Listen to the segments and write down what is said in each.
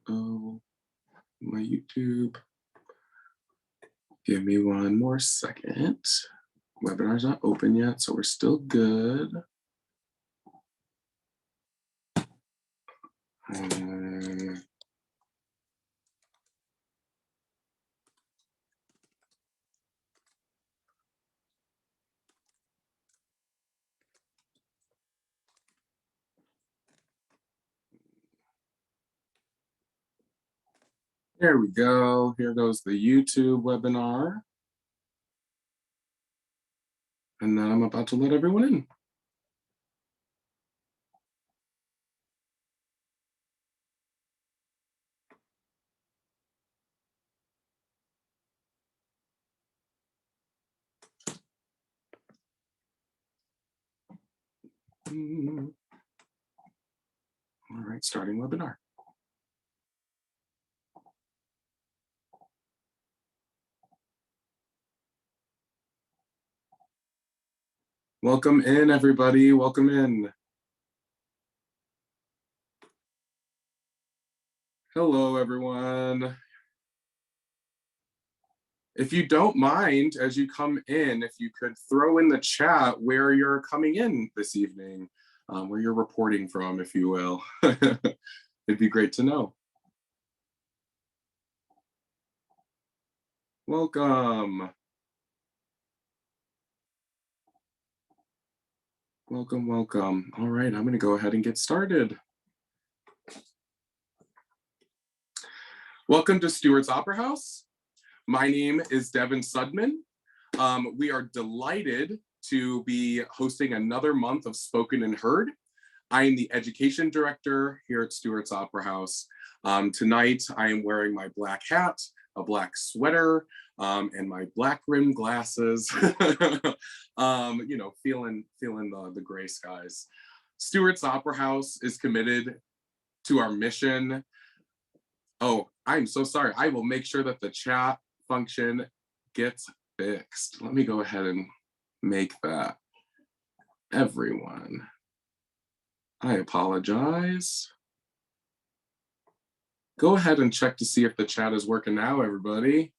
Oh, my YouTube. Give me one more second. Webinar's not open yet, so we're still good. There we go. Here goes the YouTube webinar. And then I'm about to let everyone in. All right, starting webinar. Welcome in, everybody. Welcome in. Hello, everyone. If you don't mind, as you come in, if you could throw in the chat where you're coming in this evening, where you're reporting from, if you will. It'd be great to know. Welcome. Welcome, welcome. All right, I'm going to go ahead and get started. Welcome to Stewart's Opera House. My name is Devin Sudman. We are delighted to be hosting another month of Spoken and Heard. I am the education director here at Stewart's Opera House. Tonight, I am wearing my black hat, a black sweater, and my black rimmed glasses. You know, feeling the gray skies. Stewart's Opera House is committed to our mission. Oh, I'm so sorry. I will make sure that the chat function gets fixed. Let me go ahead and make that. Everyone, I apologize. Go ahead and check to see if the chat is working now, everybody.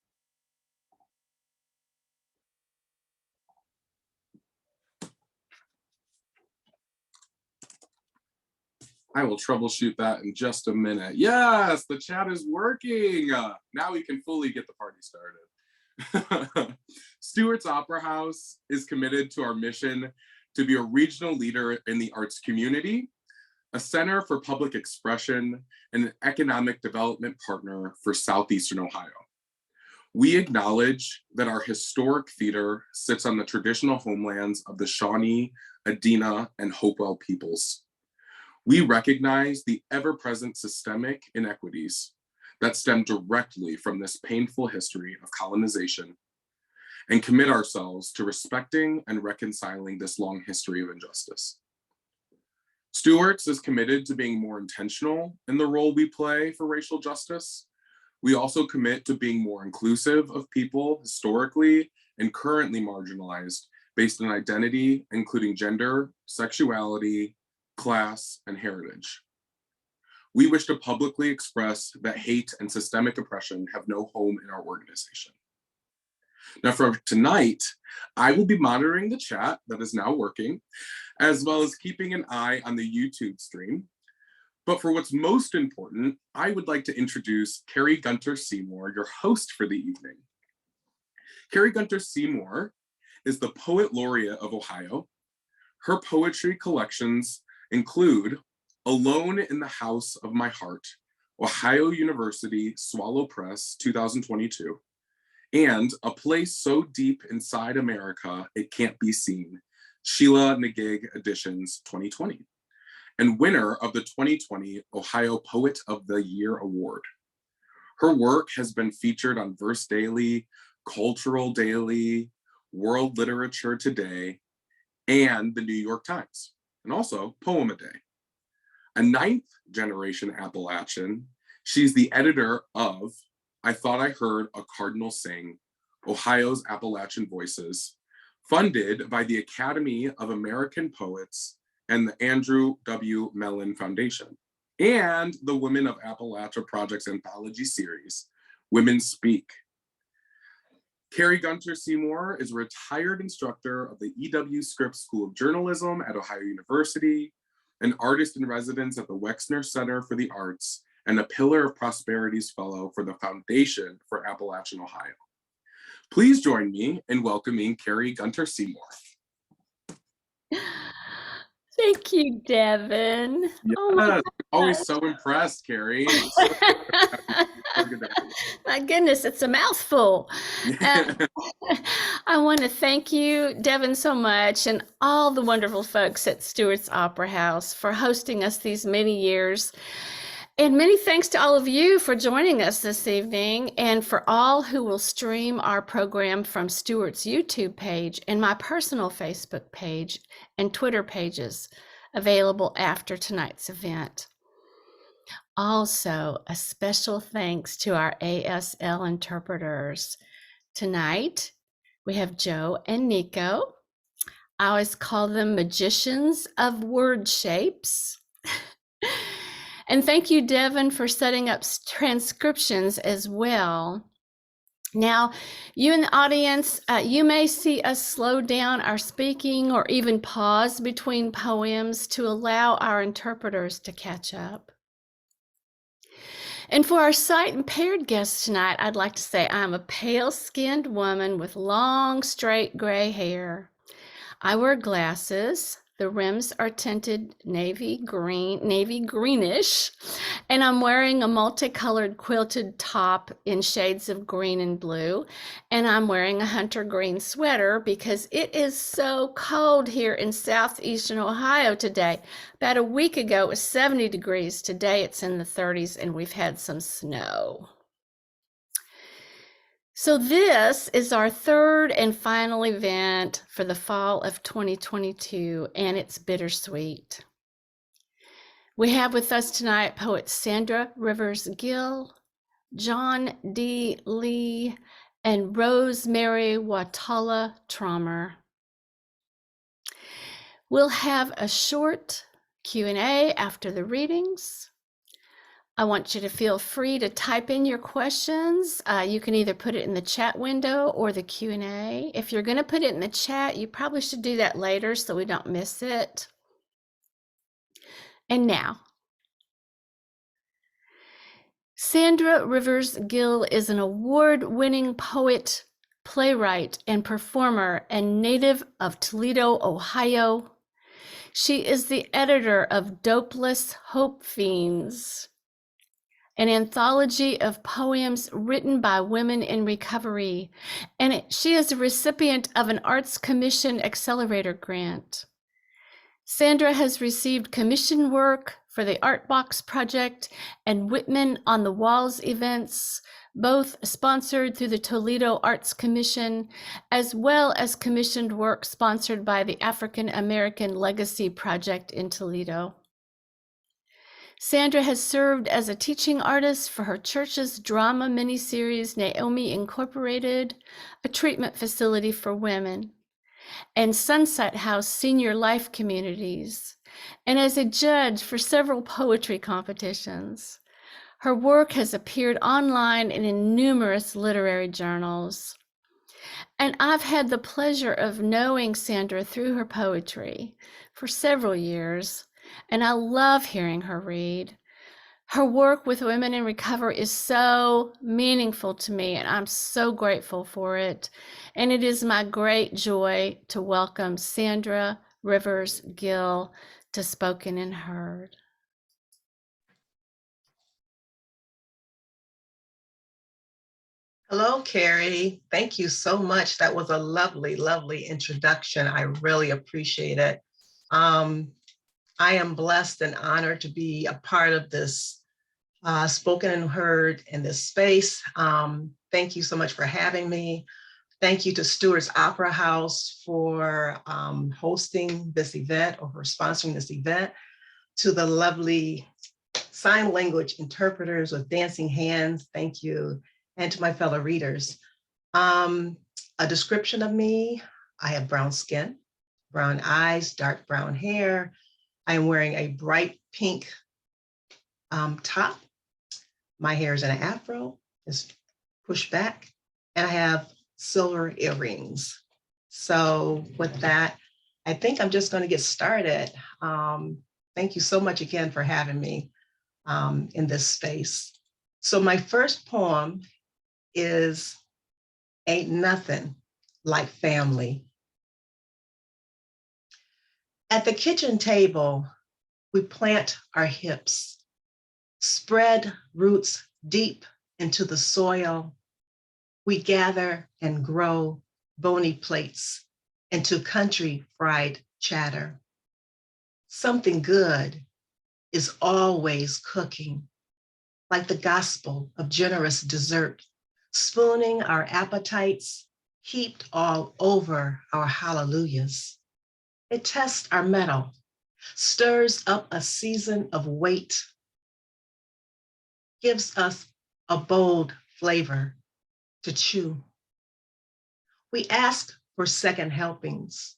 I will troubleshoot that in just a minute. Yes, the chat is working. Now we can fully get the party started. Stewart's Opera House is committed to our mission to be a regional leader in the arts community, a center for public expression, and an economic development partner for Southeastern Ohio. We acknowledge that our historic theater sits on the traditional homelands of the Shawnee, Adena, and Hopewell peoples. We recognize the ever-present systemic inequities that stem directly from this painful history of colonization and commit ourselves to respecting and reconciling this long history of injustice. Stewart's is committed to being more intentional in the role we play for racial justice. We also commit to being more inclusive of people historically and currently marginalized based on identity, including gender, sexuality, class, and heritage. We wish to publicly express that hate and systemic oppression have no home in our organization. Now for tonight, I will be monitoring the chat that is now working, as well as keeping an eye on the YouTube stream. But for what's most important, I would like to introduce Kari Gunter-Seymour, your host for the evening. Kari Gunter-Seymour is the Poet Laureate of Ohio. Her poetry collections include Alone in the House of My Heart, Ohio University Swallow Press 2022, and A Place So Deep Inside America It Can't Be Seen, Sheila Nagig Editions 2020, and winner of the 2020 Ohio Poet of the Year Award. Her work has been featured on Verse Daily, Cultural Daily, World Literature Today, and the New York Times, and also Poem a Day. A ninth generation Appalachian, she's the editor of I Thought I Heard a Cardinal Sing, Ohio's Appalachian Voices, funded by the Academy of American Poets and the Andrew W. Mellon Foundation. and the Women of Appalachia Project's anthology series, Women Speak. Kari Gunter-Seymour is a retired instructor of the E.W. Scripps School of Journalism at Ohio University, an artist in residence at the Wexner Center for the Arts, and a Pillar of Prosperities Fellow for the Foundation for Appalachian Ohio. Please join me in welcoming Kari Gunter-Seymour. Thank you, Devin. Yes, oh my always so impressed, Kari. So good to have you. My goodness, it's a mouthful. I want to thank you, Devin, so much, and all the wonderful folks at Stewart's Opera House for hosting us these many years. And many thanks to all of you for joining us this evening, and for all who will stream our program from Stewart's YouTube page and my personal Facebook page and Twitter pages available after tonight's event. Also, a special thanks to our ASL interpreters. Tonight, we have Joe and Nico. I always call them magicians of word shapes. And thank you, Devin, for setting up transcriptions as well. Now, you in the audience, you may see us slow down our speaking or even pause between poems to allow our interpreters to catch up. And for our sight-impaired guests tonight, I'd like to say I'm a pale-skinned woman with long, straight gray hair. I wear glasses. The rims are tinted navy greenish, and I'm wearing a multicolored quilted top in shades of green and blue, and I'm wearing a hunter green sweater because it is so cold here in southeastern Ohio today. About a week ago, it was 70 degrees. Today, it's in the 30s, and we've had some snow. So this is our third and final event for the fall of 2022, and it's bittersweet. We have with us tonight poets Sandra Rivers Gill, Jon D. Lee, and Rosemerry Wahtola Trommer. We'll have a short Q&A after the readings. I want you to feel free to type in your questions. You can either put it in the chat window or the Q&A. If you're going to put it in the chat, you probably should do that later so we don't miss it. And now, Sandra Rivers Gill is an award-winning poet, playwright, and performer, and native of Toledo, Ohio. She is the editor of Dopeless Hope Fiends, an anthology of poems written by women in recovery, and she is a recipient of an Arts Commission Accelerator Grant. Sandra has received commission work for the Art Box Project and Whitman on the Walls events, both sponsored through the Toledo Arts Commission, as well as commissioned work sponsored by the African American Legacy Project in Toledo. Sandra has served as a teaching artist for her church's drama miniseries, Naomi Incorporated, a treatment facility for women, and Sunset House Senior Life Communities, and as a judge for several poetry competitions. Her work has appeared online and in numerous literary journals. And I've had the pleasure of knowing Sandra through her poetry for several years, and I love hearing her read. Her work with women in recovery is so meaningful to me, and I'm so grateful for it. And it is my great joy to welcome Sandra Rivers Gill to Spoken and Heard. Hello, Kari. Thank you so much. That was a lovely, lovely introduction. I really appreciate it. I am blessed and honored to be a part of this Spoken and Heard in this space. Thank you so much for having me. Thank you to Stewart's Opera House for hosting this event or for sponsoring this event. To the lovely sign language interpreters with dancing hands, thank you. And to my fellow readers. A description of me: I have brown skin, brown eyes, dark brown hair. I am wearing a bright pink top. My hair is in an afro, it's pushed back, and I have silver earrings. So with that, I think I'm just going to get started. Thank you so much again for having me in this space. So my first poem is Ain't Nothing Like Family. At the kitchen table, we plant our hips, spread roots deep into the soil. We gather and grow bony plates into country fried chatter. Something good is always cooking, like the gospel of generous dessert, spooning our appetites, heaped all over our hallelujahs. It tests our mettle, stirs up a season of weight, gives us a bold flavor to chew. We ask for second helpings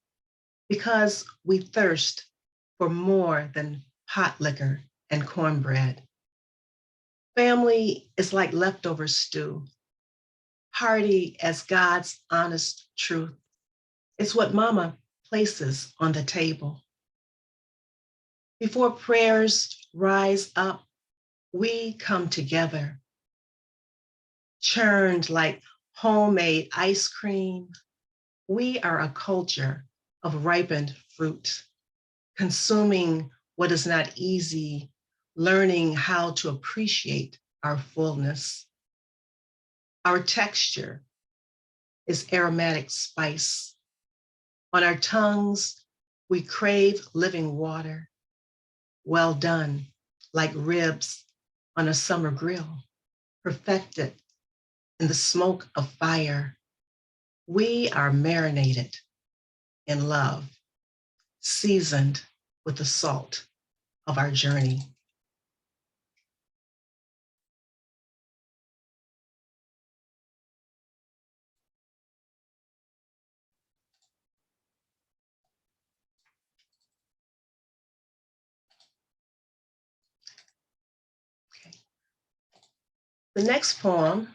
because we thirst for more than hot liquor and cornbread. Family is like leftover stew, hearty as God's honest truth. It's what Mama places on the table. Before prayers rise up, we come together, churned like homemade ice cream. We are a culture of ripened fruit, consuming what is not easy, learning how to appreciate our fullness. Our texture is aromatic spice. On our tongues, we crave living water, well done, like ribs on a summer grill, perfected in the smoke of fire. We are marinated in love, seasoned with the salt of our journey. Okay. The next poem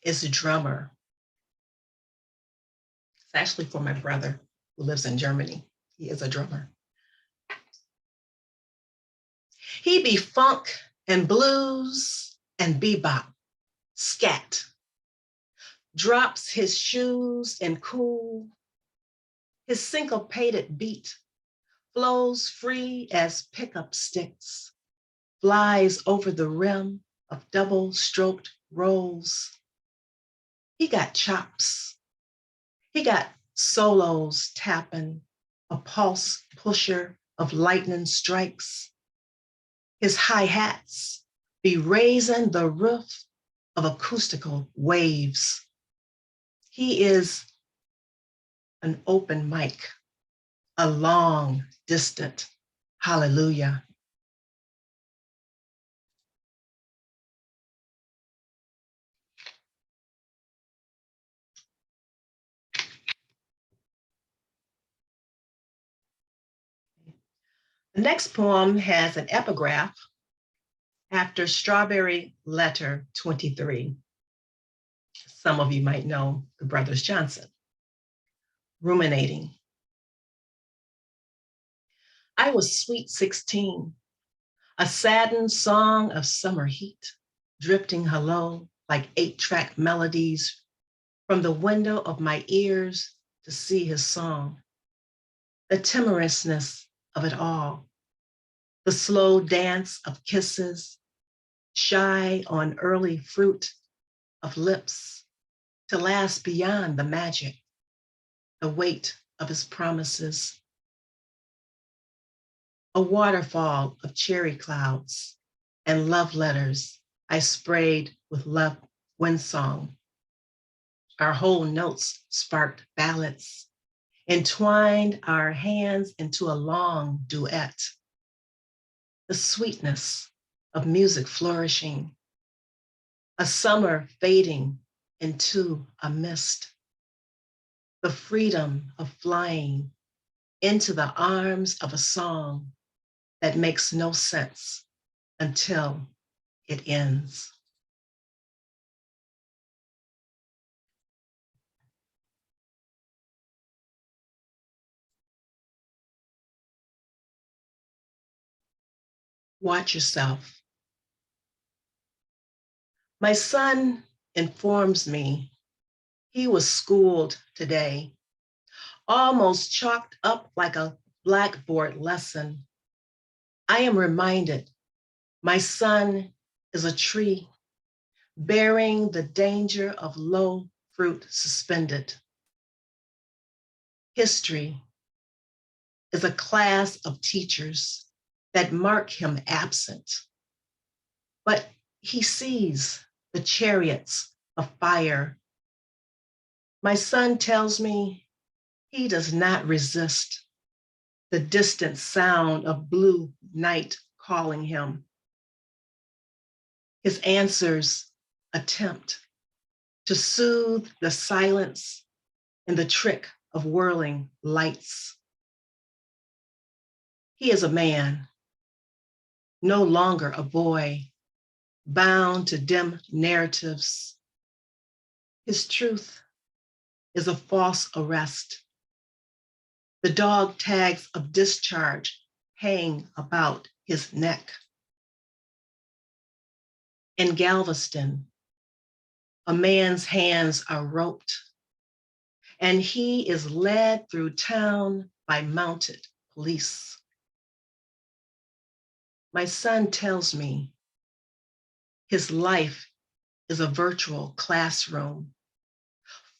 is Drummer. It's actually for my brother who lives in Germany. He is a drummer. He be funk and blues and bebop, scat. Drops his shoes and cool. His syncopated beat flows free as pickup sticks, flies over the rim of double-stroked rolls. He got chops. He got solos tapping, a pulse pusher of lightning strikes. His hi-hats be raising the roof of acoustical waves. He is an open mic, a long, distant hallelujah. The next poem has an epigraph after Strawberry Letter 23. Some of you might know the Brothers Johnson. Ruminating. I was sweet 16, a saddened song of summer heat, drifting hello like 8-track melodies from the window of my ears to see his song. The timorousness of it all, the slow dance of kisses, shy on early fruit of lips, to last beyond the magic, the weight of his promises. A waterfall of cherry clouds and love letters I sprayed with love windsong. Our whole notes sparked ballads, entwined our hands into a long duet. The sweetness of music flourishing, a summer fading into a mist, the freedom of flying into the arms of a song that makes no sense until it ends. Watch yourself. My son informs me he was schooled today, almost chalked up like a blackboard lesson. I am reminded my son is a tree bearing the danger of low fruit suspended. History is a class of teachers that mark him absent, but he sees the chariots of fire. My son tells me he does not resist the distant sound of blue night calling him. His answers attempt to soothe the silence in the trick of whirling lights. He is a man, no longer a boy, bound to dim narratives. His truth is a false arrest. The dog tags of discharge hang about his neck. In Galveston, a man's hands are roped, and he is led through town by mounted police. My son tells me his life is a virtual classroom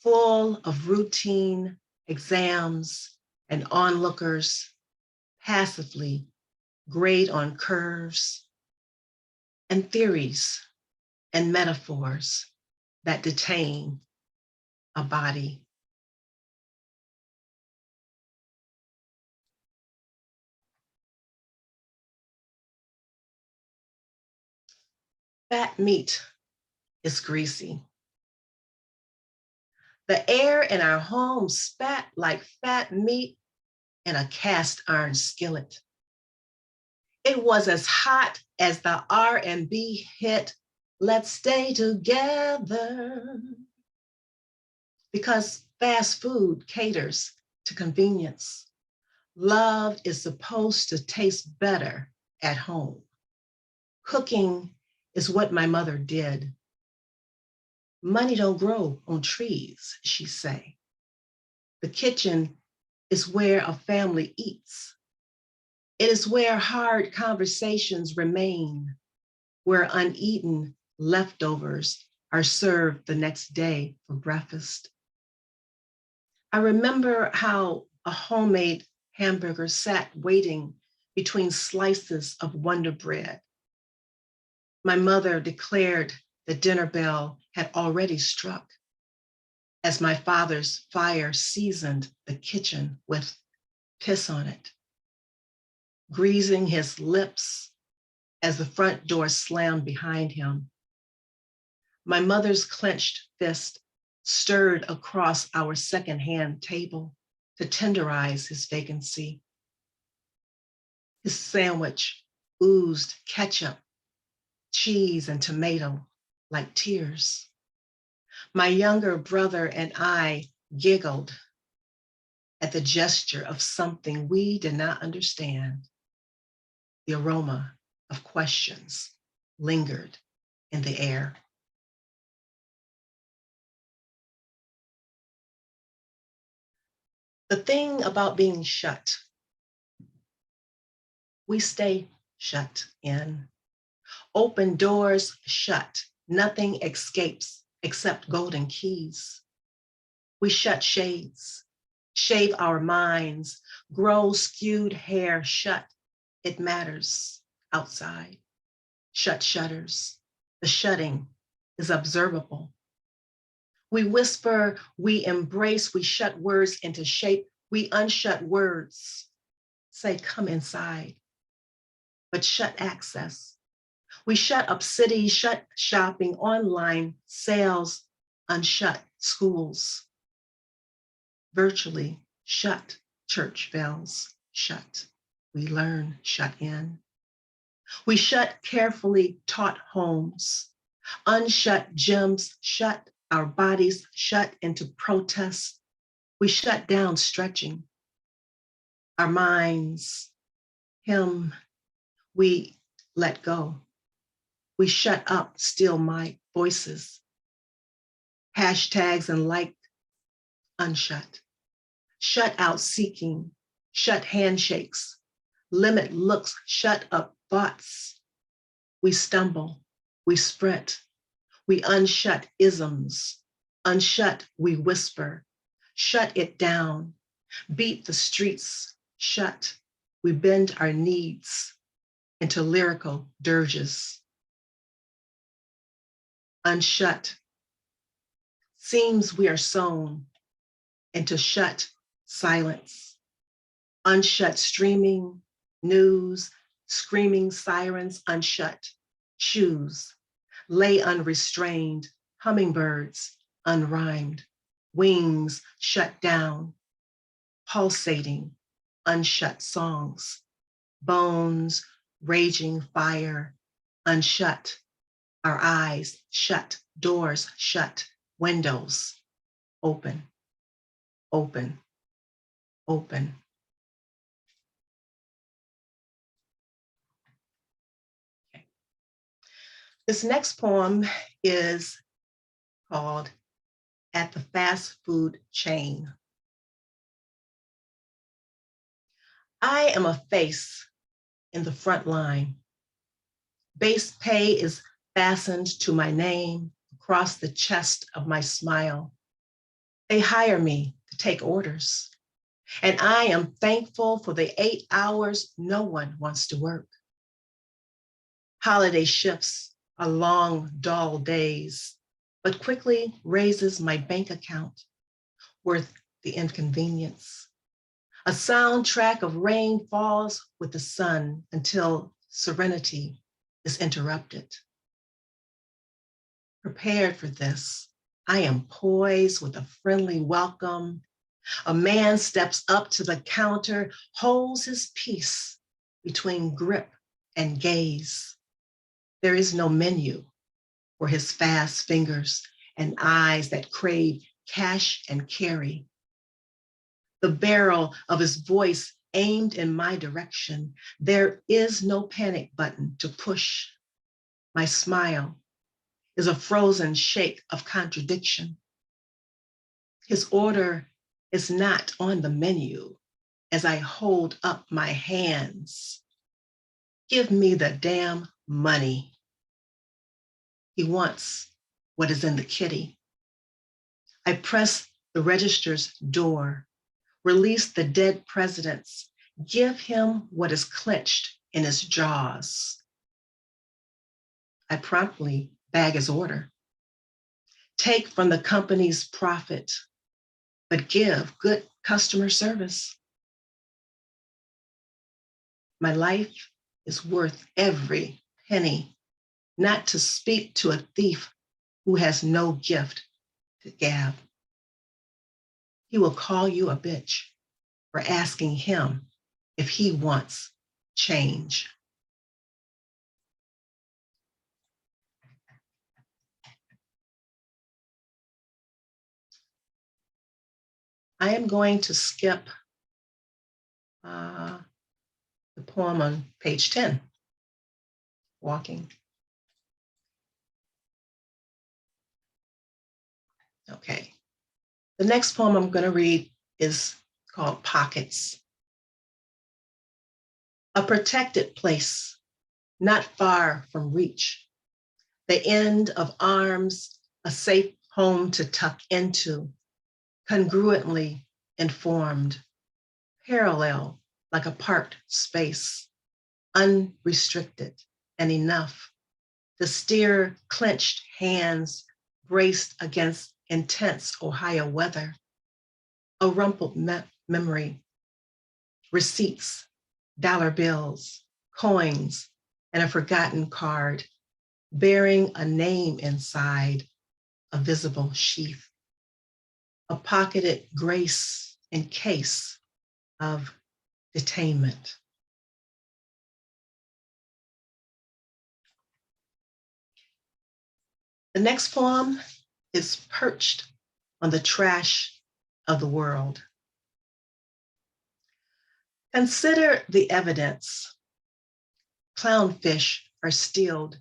full of routine exams and onlookers passively grade on curves and theories and metaphors that detain a body. Fat meat is greasy. The air in our home spat like fat meat in a cast iron skillet. It was as hot as the R&B hit, "Let's Stay Together," because fast food caters to convenience. Love is supposed to taste better at home. Cooking is what my mother did. Money don't grow on trees, she say. The kitchen is where a family eats. It is where hard conversations remain, where uneaten leftovers are served the next day for breakfast. I remember how a homemade hamburger sat waiting between slices of Wonder Bread. My mother declared the dinner bell had already struck as my father's fire seasoned the kitchen with piss on it, greasing his lips as the front door slammed behind him. My mother's clenched fist stirred across our secondhand table to tenderize his vacancy. His sandwich oozed ketchup, cheese, and tomato like tears. My younger brother and I giggled at the gesture of something we did not understand. The aroma of questions lingered in the air. The thing about being shut, we stay shut in. Open doors shut. Nothing escapes except golden keys. We shut shades, shave our minds, grow skewed hair shut. It matters outside. Shut shutters. The shutting is observable. We whisper, we embrace, we shut words into shape, we unshut words. Say, come inside, but shut access. We shut up cities, shut shopping, online sales, unshut schools. Virtually shut church bells, shut. We learn shut in. We shut carefully taught homes, unshut gyms, shut our bodies, shut into protest. We shut down stretching our minds. Him, we let go. We shut up still my voices. Hashtags and like unshut. Shut out seeking, shut handshakes, limit looks, shut up thoughts. We stumble, we sprint, we unshut isms, unshut, we whisper, shut it down, beat the streets, shut, we bend our needs into lyrical dirges. Unshut, seems we are sewn into shut silence. Unshut streaming, news, screaming sirens, unshut, shoes, lay unrestrained, hummingbirds, unrhymed, wings shut down, pulsating, unshut songs, bones, raging fire, unshut, our eyes shut, doors shut, windows open, open, open. Okay. This next poem is called At the Fast Food Chain. I am a face in the front line. Base pay is fastened to my name across the chest of my smile. They hire me to take orders, and I am thankful for the 8 hours no one wants to work. Holiday shifts are long, dull days, but quickly raises my bank account, worth the inconvenience. A soundtrack of rain falls with the sun until serenity is interrupted. Prepared for this, I am poised with a friendly welcome. A man steps up to the counter, holds his peace between grip and gaze. There is no menu for his fast fingers and eyes that crave cash and carry. The barrel of his voice aimed in my direction. There is no panic button to push. My smile is a frozen shake of contradiction. His order is not on the menu as I hold up my hands. Give me the damn money. He wants what is in the kitty. I press the register's door, release the dead presidents, give him what is clenched in his jaws. I promptly bag his order. Take from the company's profit, but give good customer service. My life is worth every penny, not to speak to a thief who has no gift to gab. He will call you a bitch for asking him if he wants change. I am going to skip the poem on page 10, Walking. Okay. The next poem I'm going to read is called Pockets. A protected place, not far from reach. The end of arms, a safe home to tuck into, congruently informed, parallel like a parked space, unrestricted and enough to steer clenched hands braced against intense Ohio weather, a rumpled memory, receipts, dollar bills, coins, and a forgotten card bearing a name inside a visible sheath, a pocketed grace in case of detainment. The next poem is perched on the trash of the world. Consider the evidence. Clownfish are stilled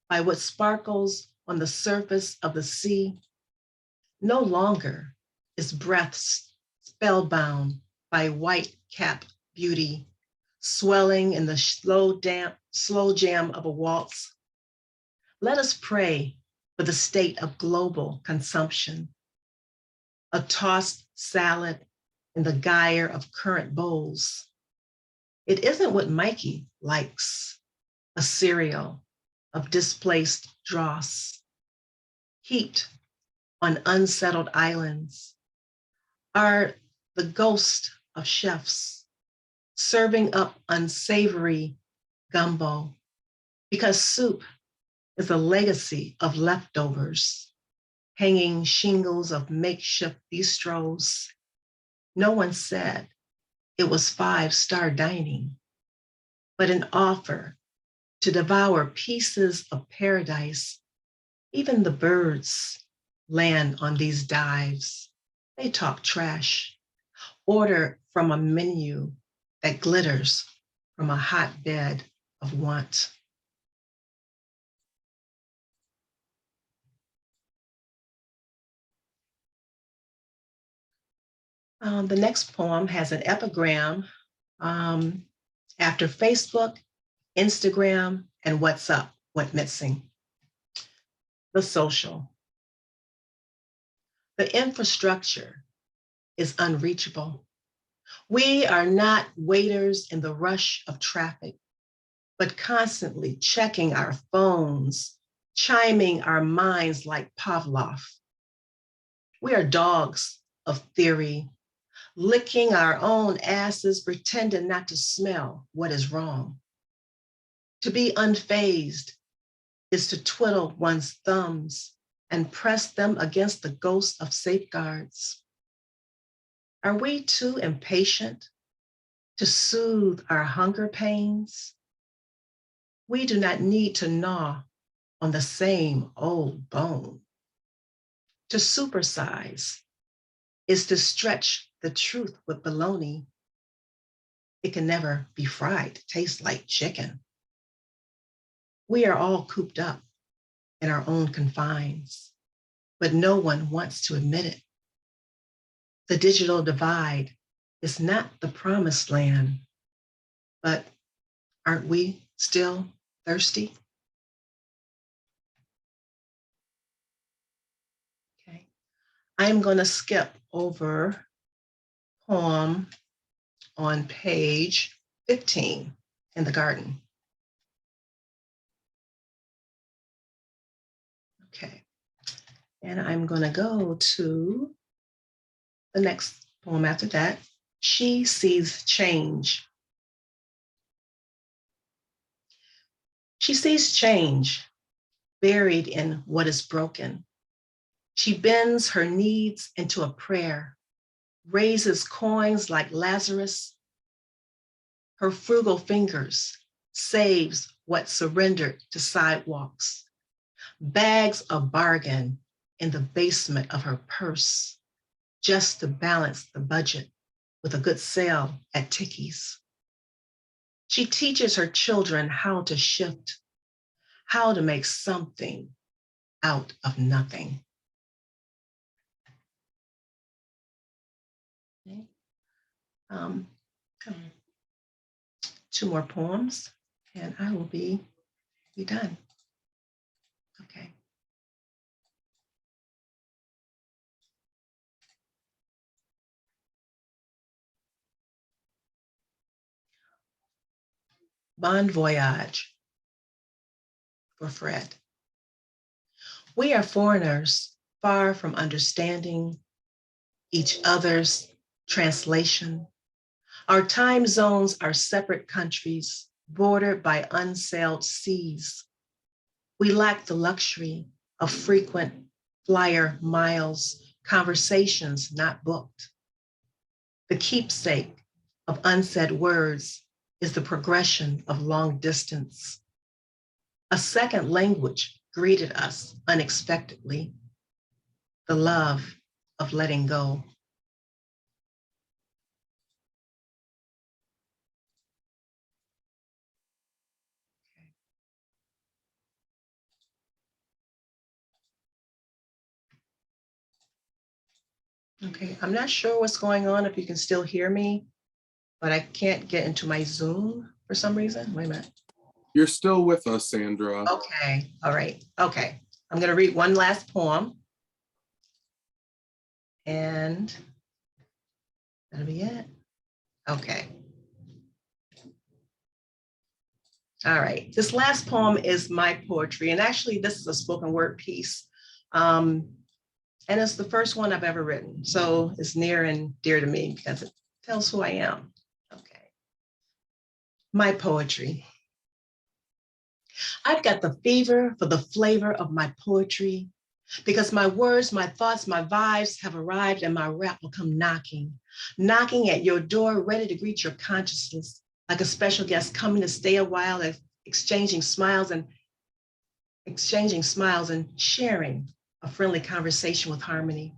by what sparkles on the surface of the sea. No longer is breath spellbound by white cap beauty, swelling in the slow jam of a waltz. Let us pray for the state of global consumption. A tossed salad in the gyre of current bowls. It isn't what Mikey likes, a cereal of displaced dross, heaped on unsettled islands, are the ghost of chefs serving up unsavory gumbo, because soup is a legacy of leftovers, hanging shingles of makeshift bistros. No one said it was five-star dining, but an offer to devour pieces of paradise. Even the birds land on these dives. They talk trash, order from a menu that glitters from a hotbed of want. The next poem has an epigram after Facebook, Instagram, and What's Up went missing. The social. The infrastructure is unreachable. We are not waiters in the rush of traffic, but constantly checking our phones, chiming our minds like Pavlov. We are dogs of theory, licking our own asses, pretending not to smell what is wrong. To be unfazed is to twiddle one's thumbs and press them against the ghost of safeguards. Are we too impatient to soothe our hunger pains? We do not need to gnaw on the same old bone. To supersize is to stretch the truth with bologna. It can never be fried to taste like chicken. We are all cooped up in our own confines, but no one wants to admit it. The digital divide is not the promised land, but aren't we still thirsty? Okay, I'm going to skip over poem on page 15 in the garden. Okay, and I'm going to go to the next poem after that. She sees change. She sees change buried in what is broken. She bends her needs into a prayer, raises coins like Lazarus. Her frugal fingers saves what surrendered to sidewalks, bags a bargain in the basement of her purse, just to balance the budget with a good sale at Ticky's. She teaches her children how to shift, how to make something out of nothing. Okay. Two more poems and I will be done. Okay. Bon voyage for Fred. We are foreigners, far from understanding each other's translation. Our time zones are separate countries, bordered by unsailed seas. We lack the luxury of frequent flyer miles, conversations not booked. The keepsake of unsaid words is the progression of long distance. A second language greeted us unexpectedly, the love of letting go. Okay, I'm not sure what's going on, if you can still hear me, but I can't get into my Zoom for some reason. Wait a minute. You're still with us, Sandra. Okay, all right, okay. I'm gonna read one last poem. And that'll be it. Okay. All right, this last poem is my poetry, and actually this is a spoken word piece. And it's the first one I've ever written, so it's near and dear to me because it tells who I am. Okay. My poetry. I've got the fever for the flavor of my poetry, because my words, my thoughts, my vibes have arrived, and my rap will come knocking, knocking at your door, ready to greet your consciousness, like a special guest coming to stay a while, exchanging smiles and sharing a friendly conversation with harmony.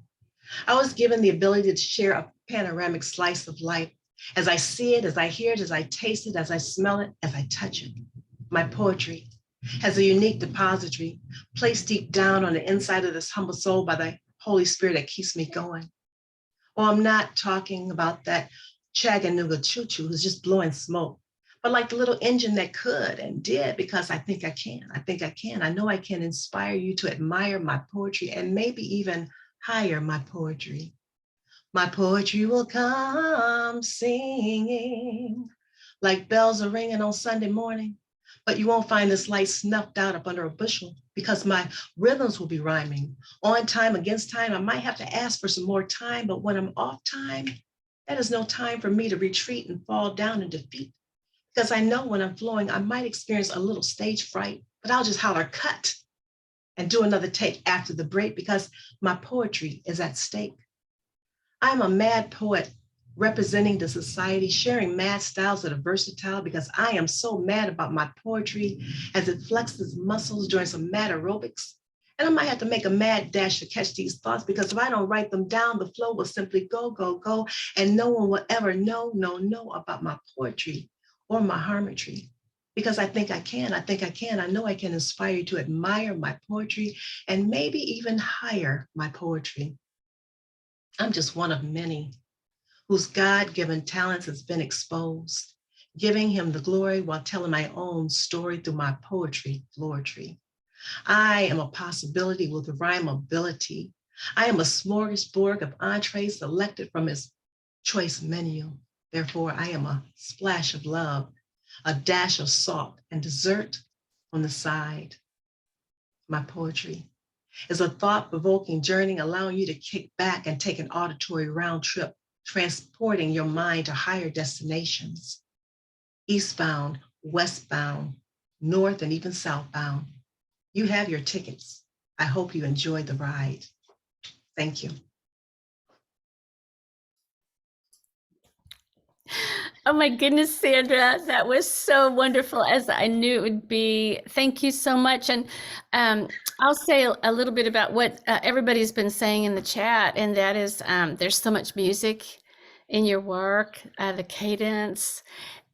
I was given the ability to share a panoramic slice of life as I see it, as I hear it, as I taste it, as I smell it, as I touch it. My poetry has a unique depository placed deep down on the inside of this humble soul by the Holy Spirit that keeps me going. Oh, I'm not talking about that Chattanooga choo-choo who's just blowing smoke, but like the little engine that could and did, because I think I can. I think I can. I know I can inspire you to admire my poetry and maybe even higher my poetry. My poetry will come singing like bells are ringing on Sunday morning, but you won't find this light snuffed out up under a bushel, because my rhythms will be rhyming on time, against time. I might have to ask for some more time, but when I'm off time, that is no time for me to retreat and fall down in defeat, because I know when I'm flowing, I might experience a little stage fright, but I'll just holler cut and do another take after the break, because my poetry is at stake. I'm a mad poet representing the society, sharing mad styles that are versatile, because I am so mad about my poetry as it flexes muscles during some mad aerobics. And I might have to make a mad dash to catch these thoughts, because if I don't write them down, the flow will simply go, go, go, and no one will ever know about my poetry or my harmony. Because I think I can, I know I can inspire you to admire my poetry and maybe even higher my poetry. I'm just one of many whose God-given talents has been exposed, giving him the glory while telling my own story through my poetry, Floetry. I am a possibility with rhyme ability. I am a smorgasbord of entrees selected from his choice menu. Therefore, I am a splash of love, a dash of salt, and dessert on the side. My poetry is a thought-provoking journey, allowing you to kick back and take an auditory round trip, transporting your mind to higher destinations, eastbound, westbound, north, and even southbound. You have your tickets. I hope you enjoy the ride. Thank you. Oh my goodness, Sandra, that was so wonderful, as I knew it would be. Thank you so much. And I'll say a little bit about what everybody's been saying in the chat, and that is there's so much music in your work, the cadence,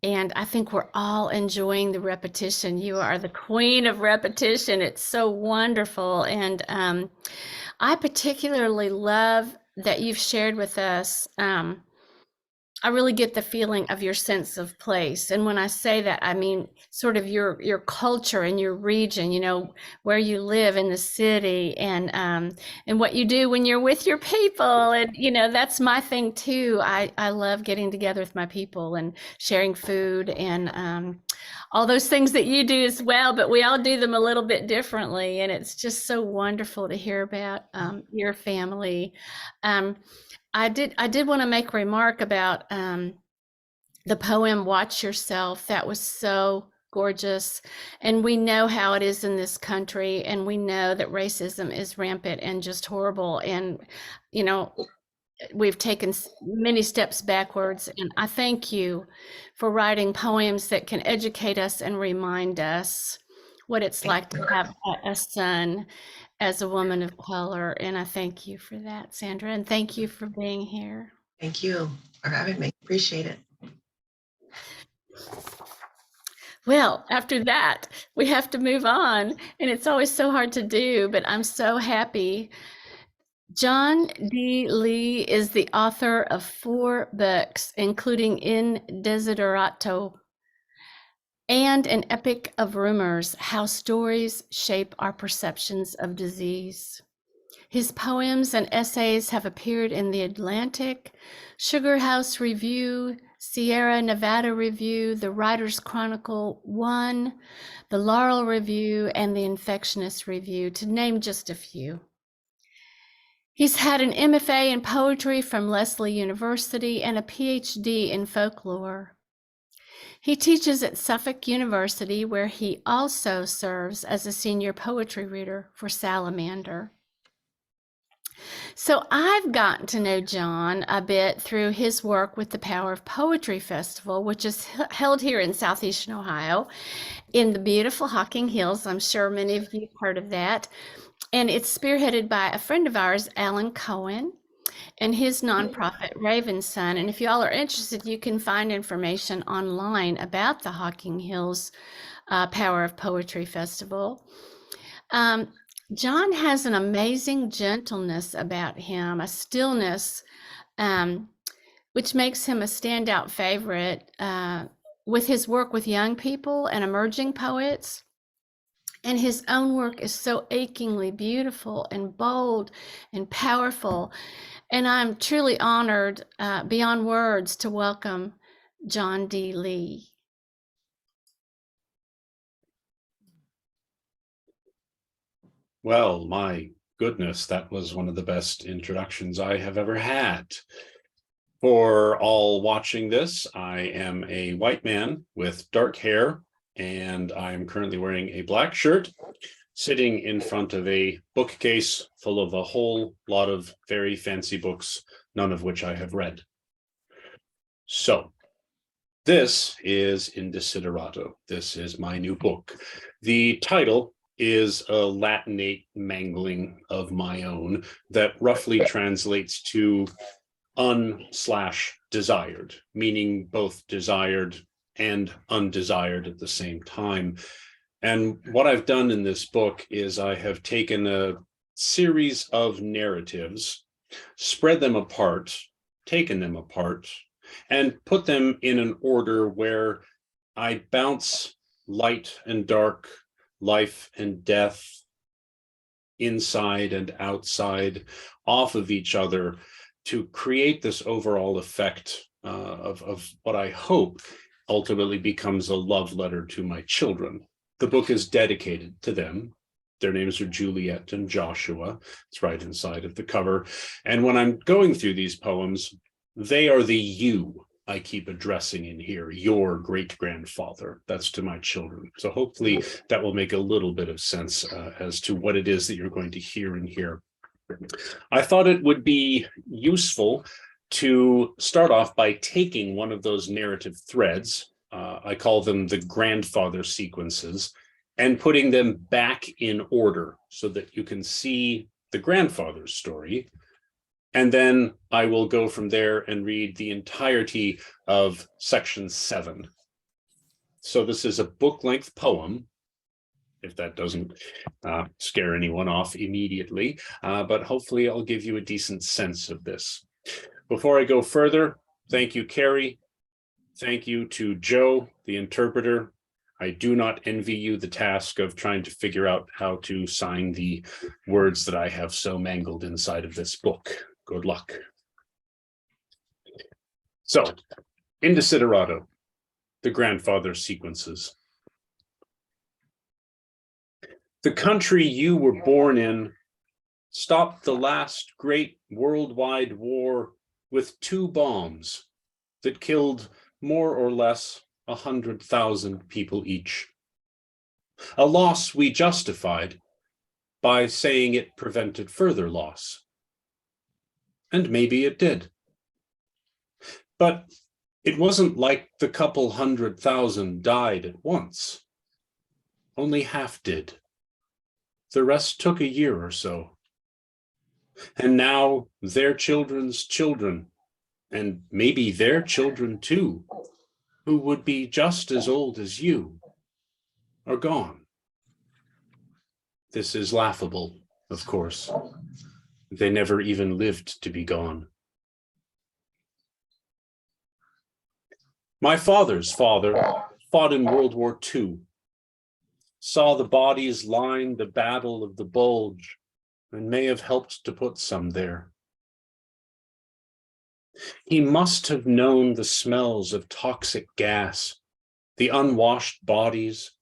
and I think we're all enjoying the repetition. You are the queen of repetition. It's so wonderful. And I particularly love that you've shared with us. I really get the feeling of your sense of place. And when I say that, I mean sort of your culture and your region, you know, where you live in the city, and what you do when you're with your people. And, you know, that's my thing too. I love getting together with my people and sharing food and all those things that you do as well, but we all do them a little bit differently. And it's just so wonderful to hear about your family. I did want to make a remark about the poem Watch Yourself. That was so gorgeous. And we know how it is in this country, and we know that racism is rampant and just horrible. And, you know, we've taken many steps backwards. And I thank you for writing poems that can educate us and remind us what it's like to have a son as a woman of color. And I thank you for that, Sandra, and thank you for being here. Thank you for having me. Appreciate it. Well, after that, we have to move on, and it's always so hard to do, but I'm so happy. Jon D. Lee is the author of 4 books, including In Desiderato and An Epic of Rumors: How Stories Shape Our Perceptions of Disease. His poems and essays have appeared in The Atlantic, Sugar House Review, Sierra Nevada Review, The Writer's Chronicle 1, The Laurel Review, and The Infectionist Review, to name just a few. He's had an MFA in poetry from Lesley University and a PhD in folklore. He teaches at Suffolk University, where he also serves as a senior poetry reader for Salamander. So I've gotten to know Jon a bit through his work with the Power of Poetry Festival, which is held here in Southeastern Ohio in the beautiful Hocking Hills. I'm sure many of you have heard of that. And it's spearheaded by a friend of ours, Alan Cohen, and his nonprofit Raven Sun. And if you all are interested, you can find information online about the Hocking Hills Power of Poetry Festival. Jon has an amazing gentleness about him, a stillness, which makes him a standout favorite with his work with young people and emerging poets. And his own work is so achingly beautiful and bold and powerful. And I'm truly honored beyond words to welcome Jon D. Lee. Well, my goodness, that was one of the best introductions I have ever had. For all watching this, I am a white man with dark hair, and I am currently wearing a black shirt, sitting in front of a bookcase full of a whole lot of very fancy books, none of which I have read. So, this is In Desiderato. This is my new book. The title is a Latinate mangling of my own that roughly translates to un/desired, meaning both desired and undesired at the same time. And what I've done in this book is I have taken a series of narratives, spread them apart, taken them apart, and put them in an order where I bounce light and dark, life and death, inside and outside, off of each other to create this overall effect of what I hope ultimately becomes a love letter to my children. The book is dedicated to them. Their names are Juliet and Joshua. It's right inside of the cover. And when I'm going through these poems, they are the you I keep addressing in here, your great-grandfather. That's to my children. So hopefully that will make a little bit of sense as to what it is that you're going to hear in here. I thought it would be useful to start off by taking one of those narrative threads, I call them the grandfather sequences, and putting them back in order so that you can see the grandfather's story. And then I will go from there and read the entirety of section 7. So this is a book-length poem, if that doesn't scare anyone off immediately, but hopefully I'll give you a decent sense of this. Before I go further, thank you, Kari. Thank you to Joe, the interpreter. I do not envy you the task of trying to figure out how to sign the words that I have so mangled inside of this book. Good luck. So, In Desiderato, the grandfather sequences. The country you were born in stopped the last great worldwide war with 2 bombs that killed more or less 100,000 people each. A loss we justified by saying it prevented further loss. And maybe it did. But it wasn't like the couple 100,000 died at once. only half did. The rest took a year or so. And now their children's children, and maybe their children too, who would be just as old as you, are gone. This is laughable, of course. They never even lived to be gone. My father's father fought in World War II, saw the bodies line the Battle of the Bulge, and may have helped to put some there. He must have known the smells of toxic gas, the unwashed bodies,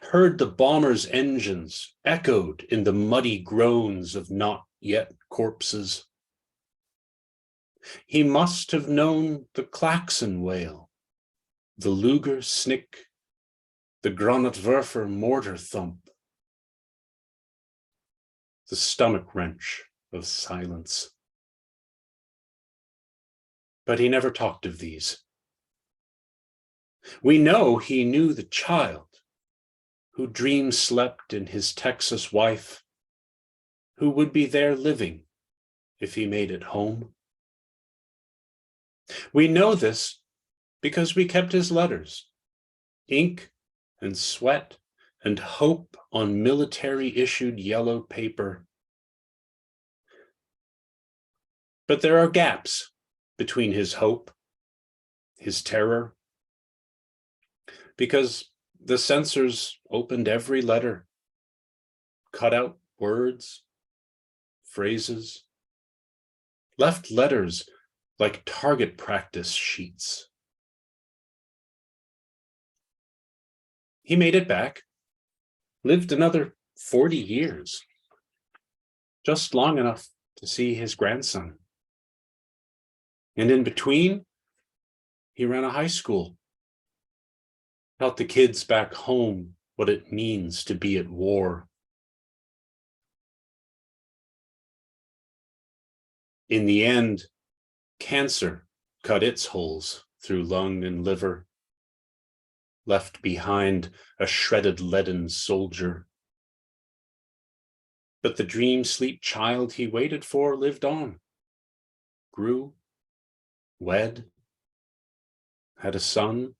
heard the bombers' engines echoed in the muddy groans of not yet corpses. He must have known the klaxon wail, the Luger snick, the Granatwerfer mortar thump, the stomach wrench of silence. But he never talked of these. We know he knew the child who dream slept in his Texas wife, who would be there living if he made it home. We know this because we kept his letters, ink and sweat and hope on military-issued yellow paper. But there are gaps between his hope, his terror, because the censors opened every letter, cut out words, phrases, left letters like target practice sheets. He made it back, lived another 40 years, just long enough to see his grandson. And in between, he ran a high school, taught the kids back home what it means to be at war. In the end, cancer cut its holes through lung and liver, left behind a shredded leaden soldier. But the dream-sleep child he waited for lived on, grew, wed, had a son.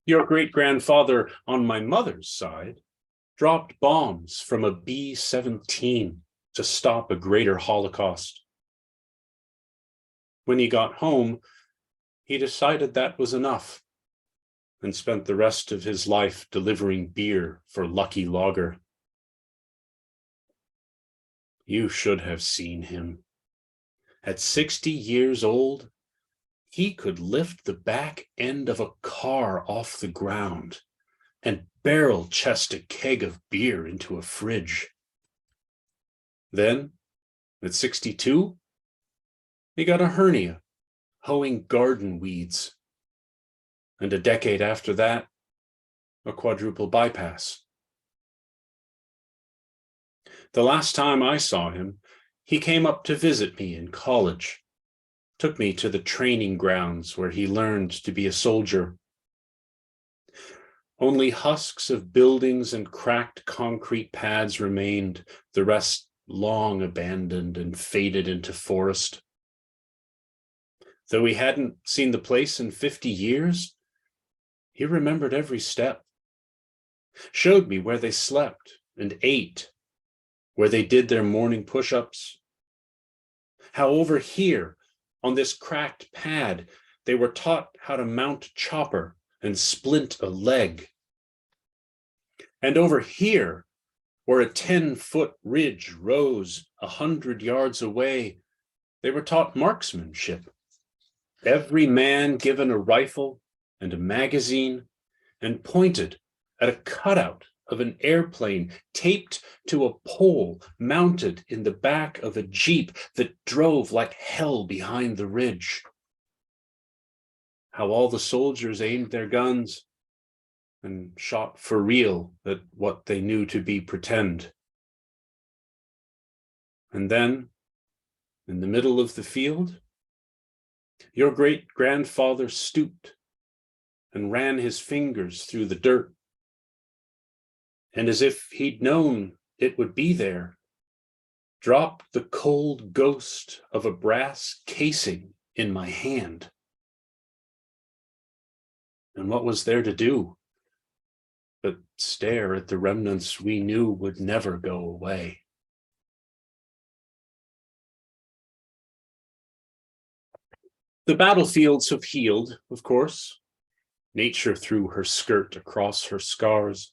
Your great-grandfather on my mother's side dropped bombs from a B-17 to stop a greater Holocaust. When he got home, he decided that was enough and spent the rest of his life delivering beer for Lucky Lager. You should have seen him. At 60 years old, he could lift the back end of a car off the ground and barrel chest a keg of beer into a fridge. Then, at 62, he got a hernia, hoeing garden weeds. And a decade after that, a quadruple bypass. The last time I saw him, he came up to visit me in college, took me to the training grounds where he learned to be a soldier. Only husks of buildings and cracked concrete pads remained, the rest long abandoned and faded into forest. Though he hadn't seen the place in 50 years, he remembered every step, showed me where they slept and ate, where they did their morning push-ups, how over here on this cracked pad, they were taught how to mount a chopper and splint a leg. And over here, where a 10-foot ridge rose 100 yards away, they were taught marksmanship. Every man given a rifle and a magazine and pointed at a cutout of an airplane taped to a pole mounted in the back of a Jeep that drove like hell behind the ridge. How all the soldiers aimed their guns and shot for real at what they knew to be pretend. And then, in the middle of the field, your great-grandfather stooped and ran his fingers through the dirt. And as if he'd known it would be there, dropped the cold ghost of a brass casing in my hand. And what was there to do but stare at the remnants we knew would never go away? The battlefields have healed, of course. Nature threw her skirt across her scars.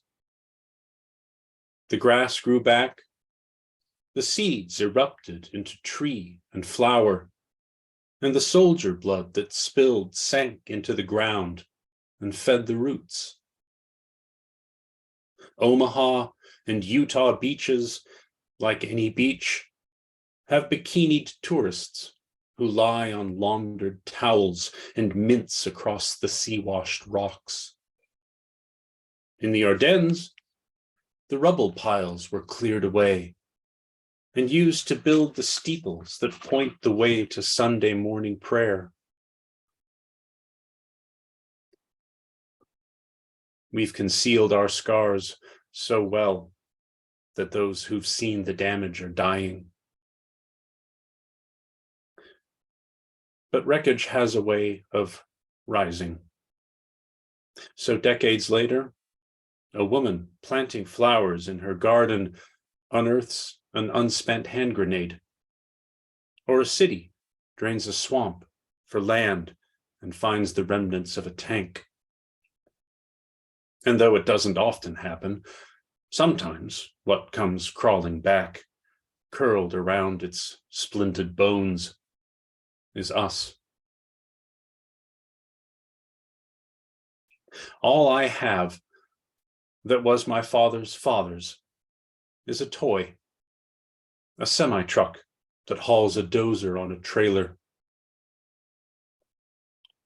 The grass grew back. The seeds erupted into tree and flower, and the soldier blood that spilled sank into the ground and fed the roots. Omaha and Utah beaches, like any beach, have bikinied tourists who lie on laundered towels and mince across the sea-washed rocks. In the Ardennes, the rubble piles were cleared away and used to build the steeples that point the way to Sunday morning prayer. We've concealed our scars so well that those who've seen the damage are dying. But wreckage has a way of rising. So decades later, a woman planting flowers in her garden unearths an unspent hand grenade, or a city drains a swamp for land and finds the remnants of a tank. And though it doesn't often happen, sometimes what comes crawling back, curled around its splintered bones, is us. All I have that was my father's father's is a toy, a semi-truck that hauls a dozer on a trailer.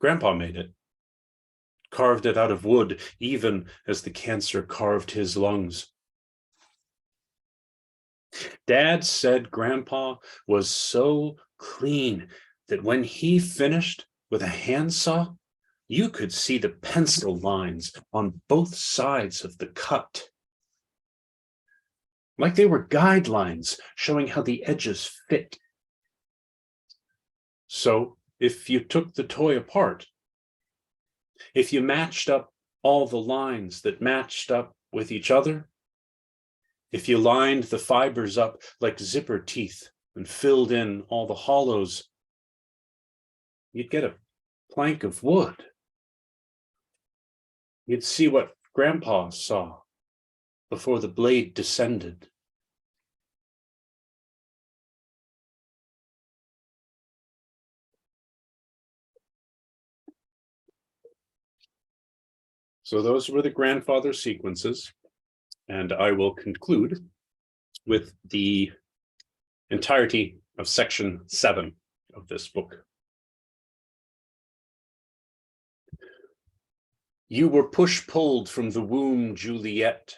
Grandpa made it, carved it out of wood, even as the cancer carved his lungs. Dad said Grandpa was so clean that when he finished with a handsaw, you could see the pencil lines on both sides of the cut, like they were guidelines showing how the edges fit. So if you took the toy apart, if you matched up all the lines that matched up with each other, if you lined the fibers up like zipper teeth and filled in all the hollows, you'd get a plank of wood. You'd see what Grandpa saw before the blade descended. So those were the grandfather sequences, and I will conclude with the entirety of section 7 of this book. You were push-pulled from the womb, Juliet.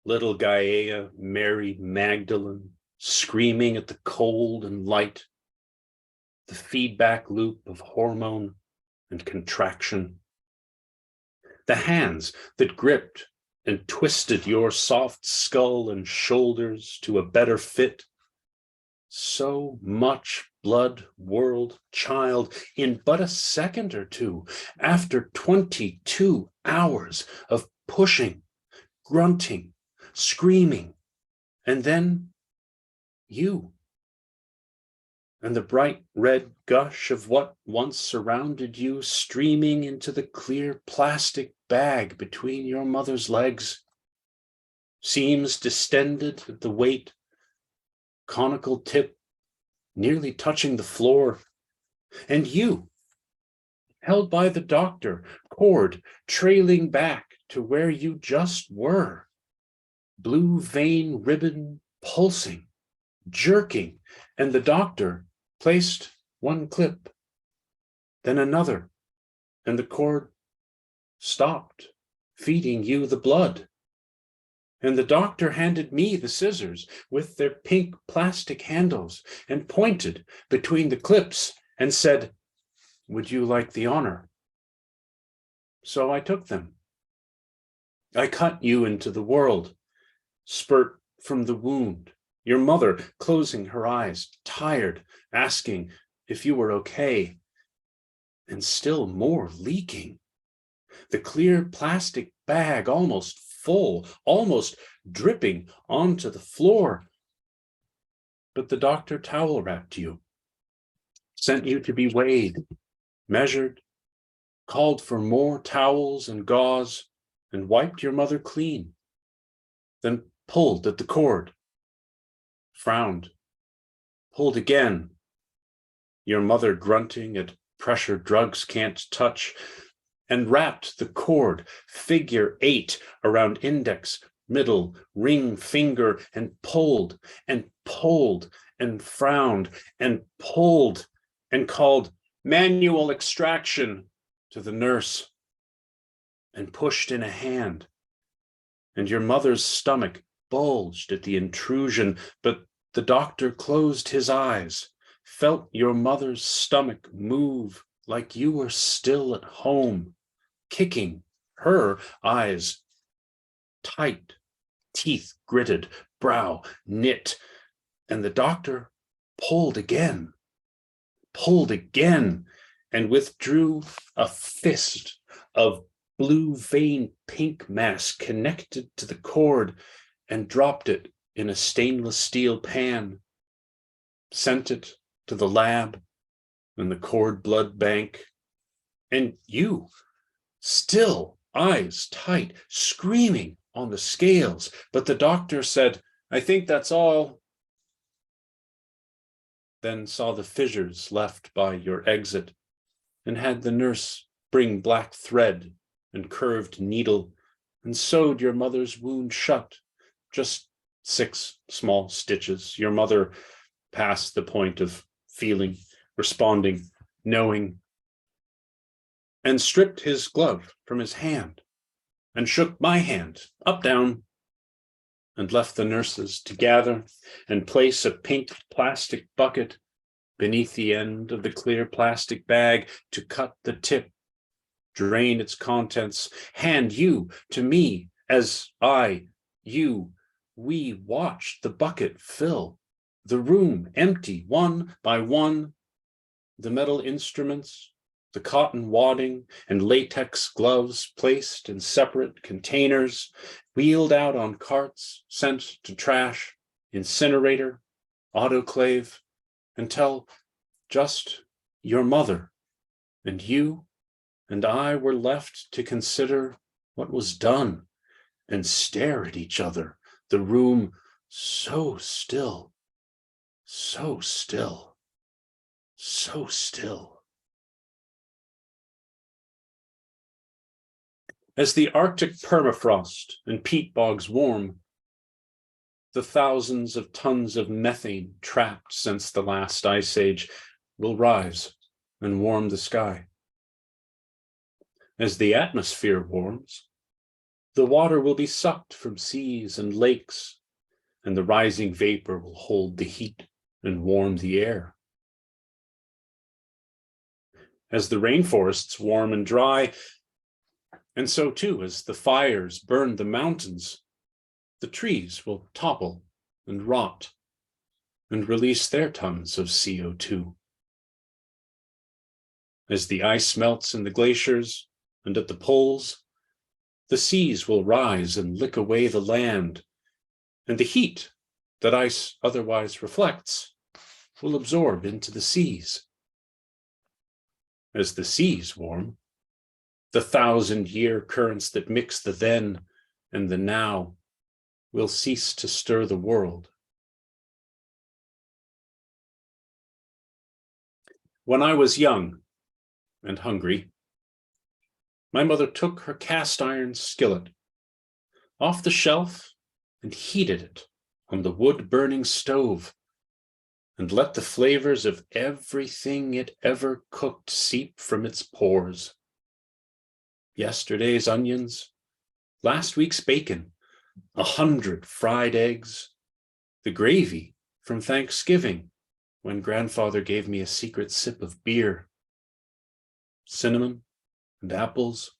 Little Gaia, Mary Magdalene, screaming at the cold and light, the feedback loop of hormone and contraction. The hands that gripped and twisted your soft skull and shoulders to a better fit. So much blood, world, child, in but a second or two, after 22 hours of pushing, grunting, screaming, and then you. And the bright red gush of what once surrounded you streaming into the clear plastic bag between your mother's legs. Seams distended at the weight, conical tip nearly touching the floor. And you, held by the doctor, cord trailing back to where you just were. Blue vein ribbon pulsing, jerking, and the doctor placed one clip, then another, and the cord stopped, feeding you the blood. And the doctor handed me the scissors with their pink plastic handles and pointed between the clips and said, "Would you like the honor?" So I took them. I cut you into the world, spurt from the wound, your mother closing her eyes, tired, asking if you were okay, and still more leaking. The clear plastic bag almost full, almost dripping onto the floor. But the doctor towel wrapped you, sent you to be weighed, measured, called for more towels and gauze, and wiped your mother clean, then pulled at the cord, frowned, pulled again, your mother grunting at pressure drugs can't touch, and wrapped the cord, figure 8, around index, middle, ring finger, and pulled, and frowned, and pulled, and called manual extraction to the nurse, and pushed in a hand, and your mother's stomach bulged at the intrusion, but the doctor closed his eyes, felt your mother's stomach move like you were still at home, kicking her eyes tight, teeth gritted, brow knit, and the doctor pulled again, and withdrew a fist of blue vein pink mass connected to the cord and dropped it in a stainless steel pan, sent it to the lab and the cord blood bank, and you, still eyes tight, screaming on the scales, but the doctor said, I think that's all. Then saw the fissures left by your exit and had the nurse bring black thread and curved needle and sewed your mother's wound shut, just 6 small stitches. Your mother past the point of feeling, responding, knowing, and stripped his glove from his hand and shook my hand up, down, and left the nurses to gather and place a pink plastic bucket beneath the end of the clear plastic bag to cut the tip, drain its contents, hand you to me as we watched the bucket fill, the room empty one by one, the metal instruments, the cotton wadding and latex gloves placed in separate containers, wheeled out on carts, sent to trash, incinerator, autoclave, until just your mother and you and I were left to consider what was done and stare at each other, the room so still, so still, so still. As the Arctic permafrost and peat bogs warm, the thousands of tons of methane trapped since the last ice age will rise and warm the sky. As the atmosphere warms, the water will be sucked from seas and lakes, and the rising vapor will hold the heat and warm the air. As the rainforests warm and dry, and so too as the fires burn the mountains, the trees will topple and rot and release their tons of CO2. As the ice melts in the glaciers and at the poles, the seas will rise and lick away the land, and the heat that ice otherwise reflects will absorb into the seas. As the seas warm, the 1,000-year currents that mix the then and the now will cease to stir the world. When I was young and hungry, my mother took her cast iron skillet off the shelf and heated it on the wood-burning stove and let the flavors of everything it ever cooked seep from its pores. Yesterday's onions, last week's bacon, 100 fried eggs, the gravy from Thanksgiving when grandfather gave me a secret sip of beer, cinnamon and apples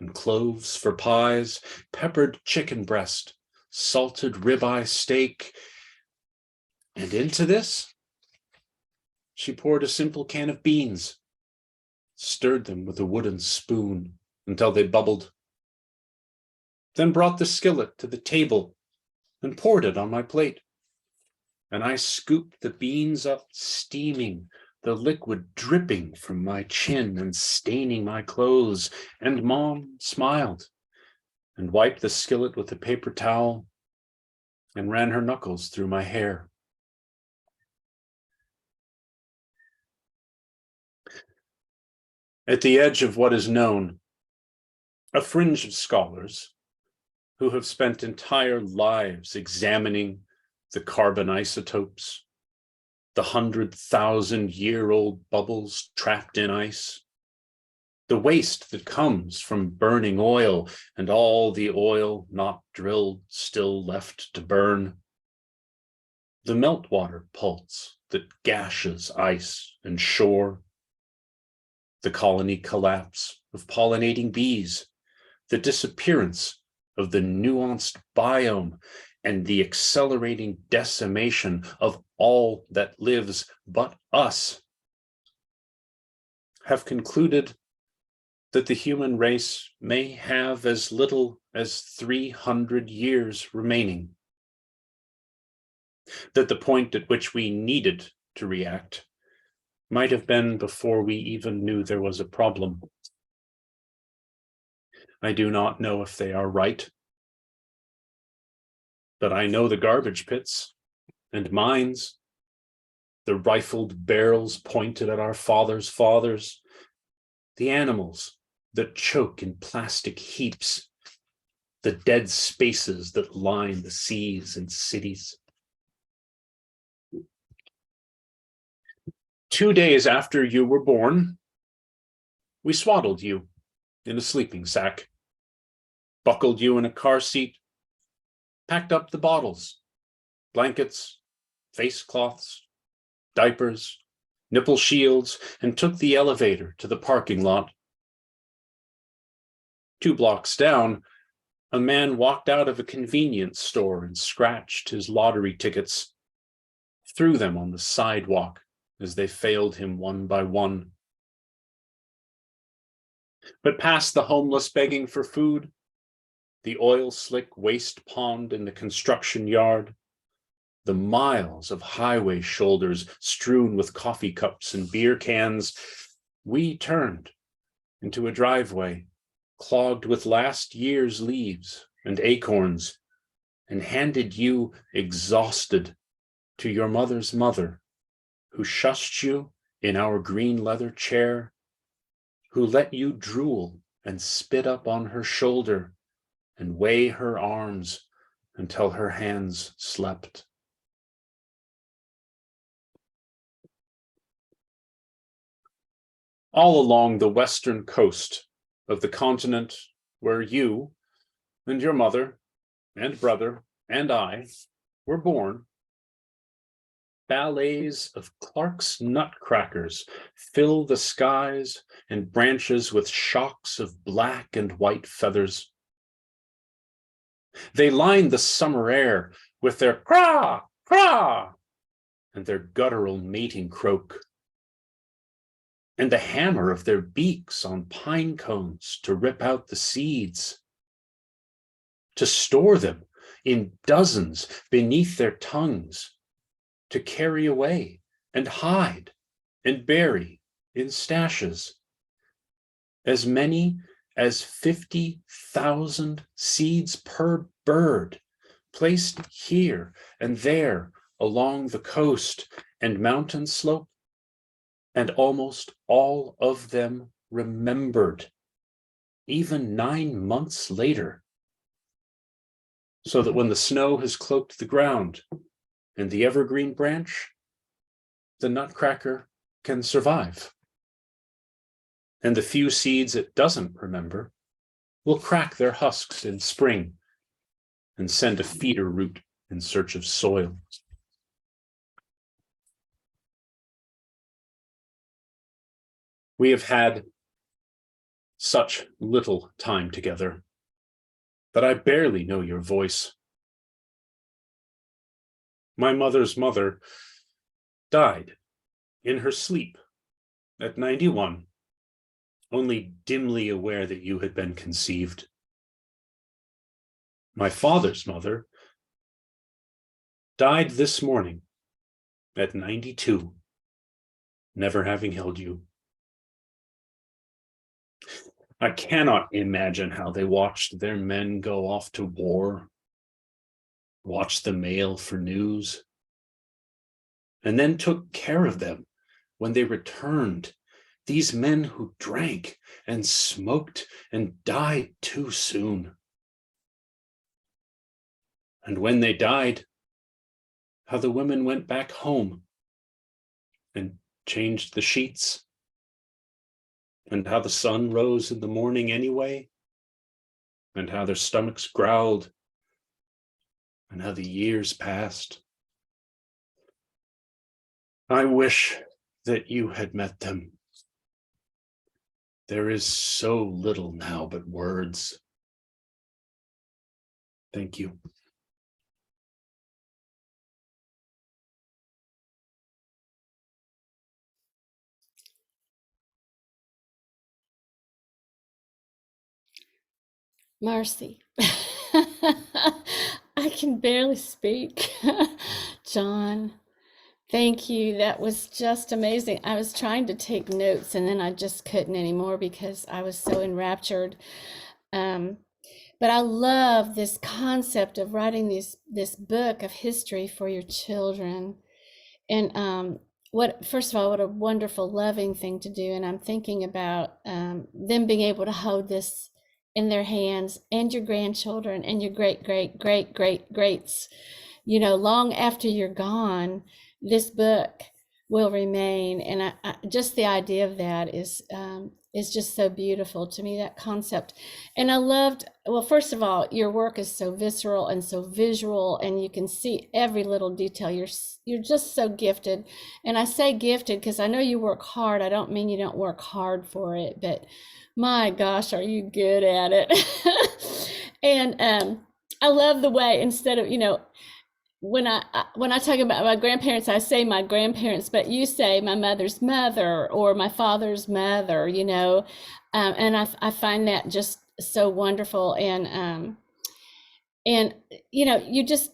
and cloves for pies, peppered chicken breast, salted ribeye steak. And into this, she poured a simple can of beans, stirred them with a wooden spoon until they bubbled, then brought the skillet to the table and poured it on my plate. And I scooped the beans up steaming, the liquid dripping from my chin and staining my clothes. And Mom smiled and wiped the skillet with a paper towel and ran her knuckles through my hair. At the edge of what is known, a fringe of scholars who have spent entire lives examining the carbon isotopes, the 100,000-year-old bubbles trapped in ice, the waste that comes from burning oil and all the oil not drilled still left to burn, the meltwater pulse that gashes ice and shore, the colony collapse of pollinating bees, the disappearance of the nuanced biome, and the accelerating decimation of all that lives but us, have concluded that the human race may have as little as 300 years remaining, that the point at which we needed to react might have been before we even knew there was a problem. I do not know if they are right, but I know the garbage pits and mines, the rifled barrels pointed at our fathers' fathers, the animals that choke in plastic heaps, the dead spaces that line the seas and cities. 2 days after you were born, we swaddled you in a sleeping sack, buckled you in a car seat, packed up the bottles, blankets, face cloths, diapers, nipple shields, and took the elevator to the parking lot. 2 blocks down, a man walked out of a convenience store and scratched his lottery tickets, threw them on the sidewalk as they failed him one by one. But past the homeless begging for food, the oil-slick waste pond in the construction yard, the miles of highway shoulders strewn with coffee cups and beer cans, we turned into a driveway clogged with last year's leaves and acorns, and handed you exhausted to your mother's mother, who shushed you in our green leather chair, who let you drool and spit up on her shoulder and weigh her arms until her hands slept. All along the western coast of the continent where you and your mother and brother and I were born, ballets of Clark's nutcrackers fill the skies and branches with shocks of black and white feathers. They line the summer air with their craw, craw, and their guttural mating croak, and the hammer of their beaks on pine cones to rip out the seeds, to store them in dozens beneath their tongues, to carry away and hide and bury in stashes. As many as 50,000 seeds per bird, placed here and there along the coast and mountain slope, and almost all of them remembered, even 9 months later, so that when the snow has cloaked the ground and the evergreen branch, the nutcracker can survive. And the few seeds it doesn't remember will crack their husks in spring and send a feeder root in search of soil. We have had such little time together that I barely know your voice. My mother's mother died in her sleep at 91, only dimly aware that you had been conceived. My father's mother died this morning at 92, never having held you. I cannot imagine how they watched their men go off to war, watched the mail for news, and then took care of them when they returned. These men who drank and smoked and died too soon. And when they died, how the women went back home and changed the sheets, and how the sun rose in the morning anyway, and how their stomachs growled, and how the years passed. I wish that you had met them. There is so little now but words. Thank you. Mercy. I can barely speak. Jon, thank you. That was just amazing. I was trying to take notes and then I just couldn't anymore because I was so enraptured. But I love this concept of writing this book of history for your children. And first of all, what a wonderful, loving thing to do. And I'm thinking about them being able to hold this in their hands, and your grandchildren and your greats, long after you're gone, this book will remain. And I just the idea of that is just so beautiful to me, that concept. And I loved, well, first of all, your work is so visceral and so visual, and you can see every little detail. You're just so gifted. And I say gifted because I know you work hard. I don't mean you don't work hard for it, but my gosh, are you good at it? And I love the way, instead of, when I talk about my grandparents, I say my grandparents, but you say my mother's mother or my father's mother, and I find that just so wonderful. And you just,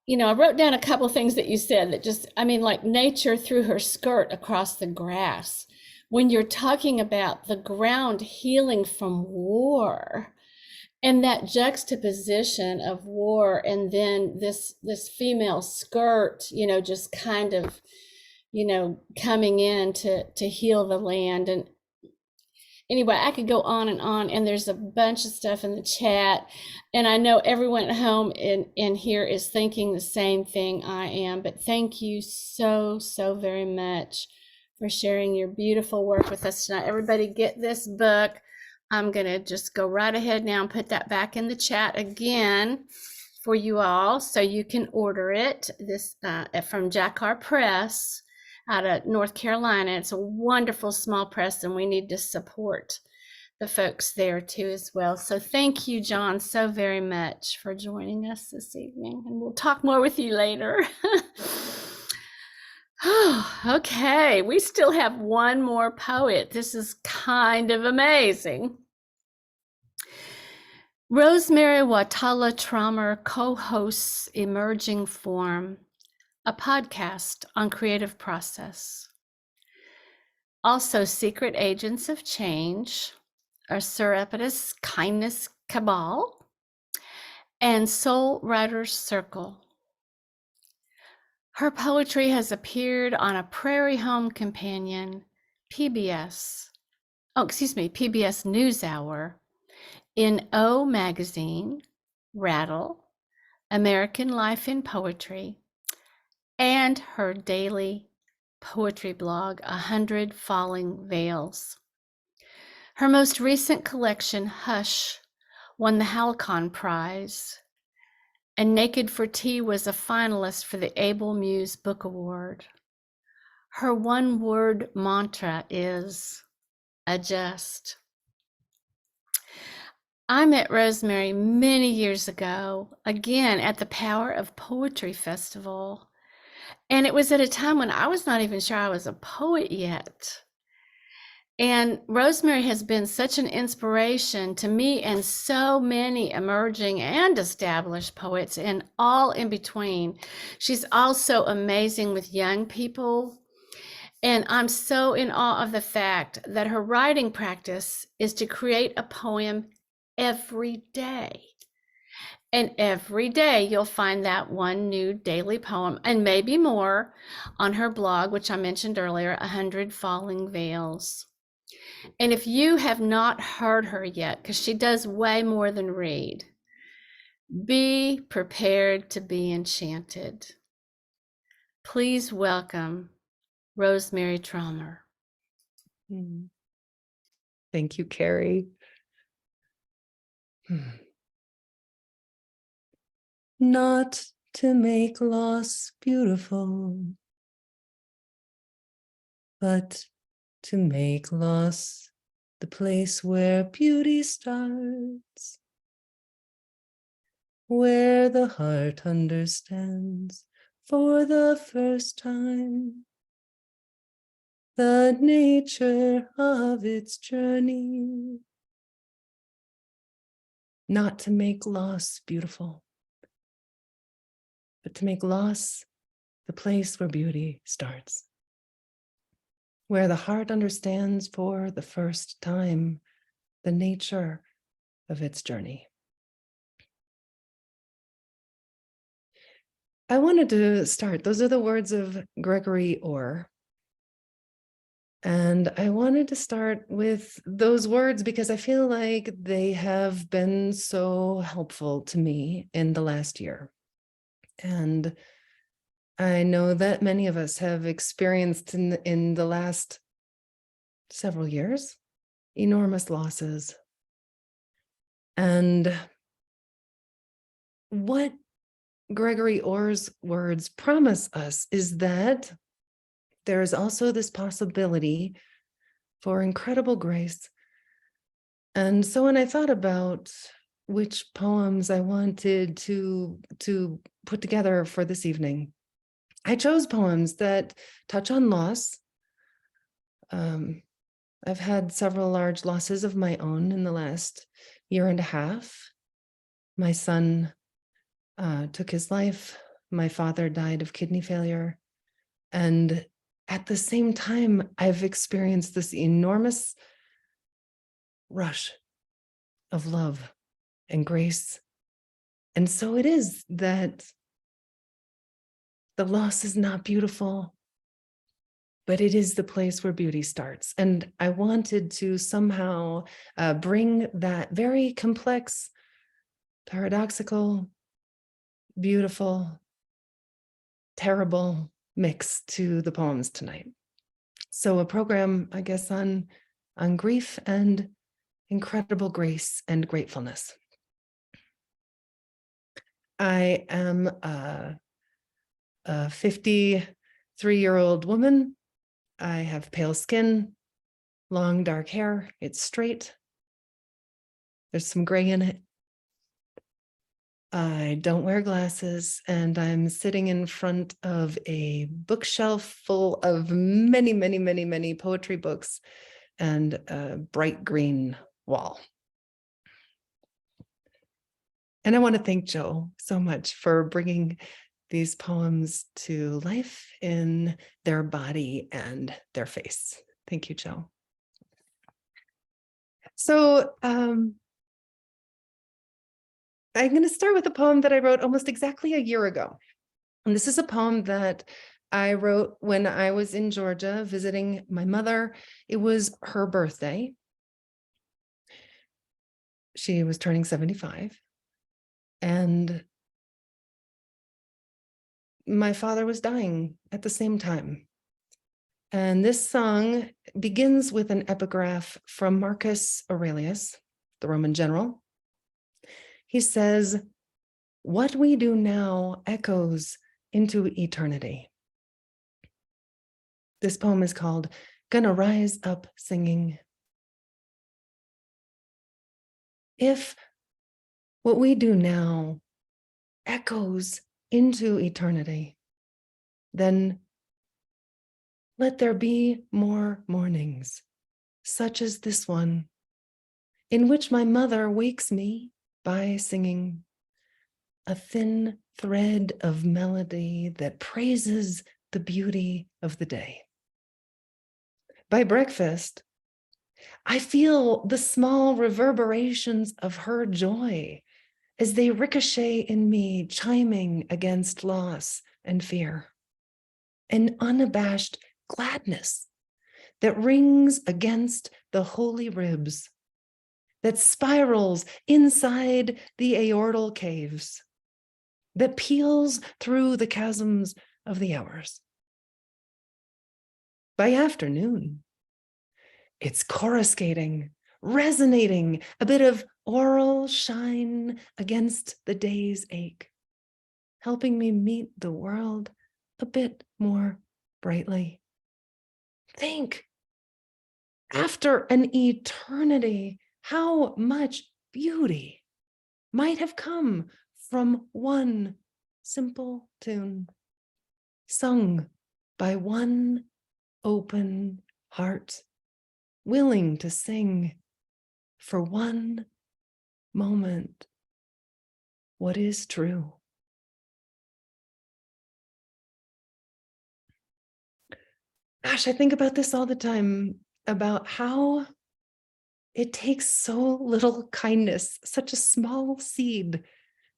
I wrote down a couple of things that you said that just, like nature threw her skirt across the grass. When you're talking about the ground healing from war, and that juxtaposition of war, and then this female skirt, just kind of, coming in to heal the land. And anyway, I could go on, and there's a bunch of stuff in the chat, and I know everyone at home in here is thinking the same thing I am. But thank you so very much for sharing your beautiful work with us tonight. Everybody get this book. I'm gonna just go right ahead now and put that back in the chat again for you all, so you can order it. This from Jacquard Press out of North Carolina. It's a wonderful small press, and we need to support the folks there too as well. So thank you, Jon, so very much for joining us this evening, and we'll talk more with you later. Okay, we still have one more poet. This is kind of amazing. Rosemerry Wahtola Trommer co-hosts Emerging Form, a podcast on creative process. Also, Secret Agents of Change, a Surreptitious Kindness Cabal, and Soul Writers Circle. Her poetry has appeared on a Prairie Home Companion, PBS NewsHour, in O Magazine, Rattle, American Life in Poetry, and her daily poetry blog, 100 Falling Veils. Her most recent collection, Hush, won the Halcon Prize, and Naked for Tea was a finalist for the Able Muse Book Award. Her one-word mantra is, adjust. I met Rosemerry many years ago, again at the Power of Poetry Festival. And it was at a time when I was not even sure I was a poet yet. And Rosemerry has been such an inspiration to me and so many emerging and established poets and all in between. She's also amazing with young people. And I'm so in awe of the fact that her writing practice is to create a poem every day. And every day you'll find that one new daily poem and maybe more on her blog, which I mentioned earlier, 100 Falling Veils. And if you have not heard her yet, because she does way more than read, be prepared to be enchanted. Please welcome Rosemerry Trommer. Thank you, Kari. Not to make loss beautiful, but to make loss the place where beauty starts, where the heart understands for the first time the nature of its journey. Not to make loss beautiful, but to make loss the place where beauty starts, where the heart understands for the first time the nature of its journey. I wanted to start, those are the words of Gregory Orr. And I wanted to start with those words because I feel like they have been so helpful to me in the last year. And I know that many of us have experienced in the last several years enormous losses. And what Gregory Orr's words promise us is that there is also this possibility for incredible grace. And so when I thought about which poems I wanted to put together for this evening, I chose poems that touch on loss. I've had several large losses of my own in the last year and a half. My son took his life. My father died of kidney failure. And at the same time, I've experienced this enormous rush of love and grace. And so it is that the loss is not beautiful, but it is the place where beauty starts. And I wanted to somehow bring that very complex, paradoxical, beautiful, terrible mix to the poems tonight. So a program, I guess, on grief and incredible grace and gratefulness. I am a 53-year-old woman. I have pale skin, long dark hair. It's straight. There's some gray in it. I don't wear glasses, and I'm sitting in front of a bookshelf full of many, many, many, many poetry books and a bright green wall. And I want to thank Jo so much for bringing these poems to life in their body and their face. Thank you, Jo. So I'm going to start with a poem that I wrote almost exactly a year ago. And this is a poem that I wrote when I was in Georgia visiting my mother. It was her birthday. She was turning 75. And my father was dying at the same time. And this song begins with an epigraph from Marcus Aurelius, the Roman general. He says, "What we do now echoes into eternity." This poem is called Gonna Rise Up Singing if what we do now echoes into eternity, then let there be more mornings, such as this one, in which my mother wakes me by singing a thin thread of melody that praises the beauty of the day. By breakfast, I feel the small reverberations of her joy as they ricochet in me, chiming against loss and fear. An unabashed gladness that rings against the holy ribs, that spirals inside the aortal caves, that peels through the chasms of the hours. By afternoon, it's coruscating, resonating, a bit of oral shine against the day's ache, helping me meet the world a bit more brightly. Think, after an eternity, how much beauty might have come from one simple tune, sung by one open heart, willing to sing for one moment what is true. Gosh, I think about this all the time, about how it takes so little kindness, such a small seed,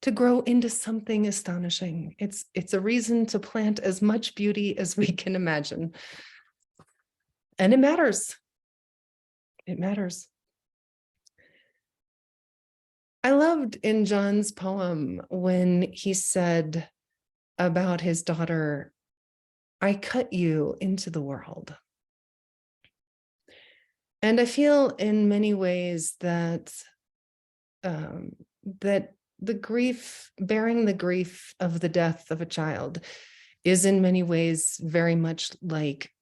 to grow into something astonishing. It's a reason to plant as much beauty as we can imagine. And it matters. It matters. I loved in Jon's poem when he said about his daughter, "I cut you into the world." And I feel in many ways that that the grief, bearing the grief of the death of a child, is in many ways very much like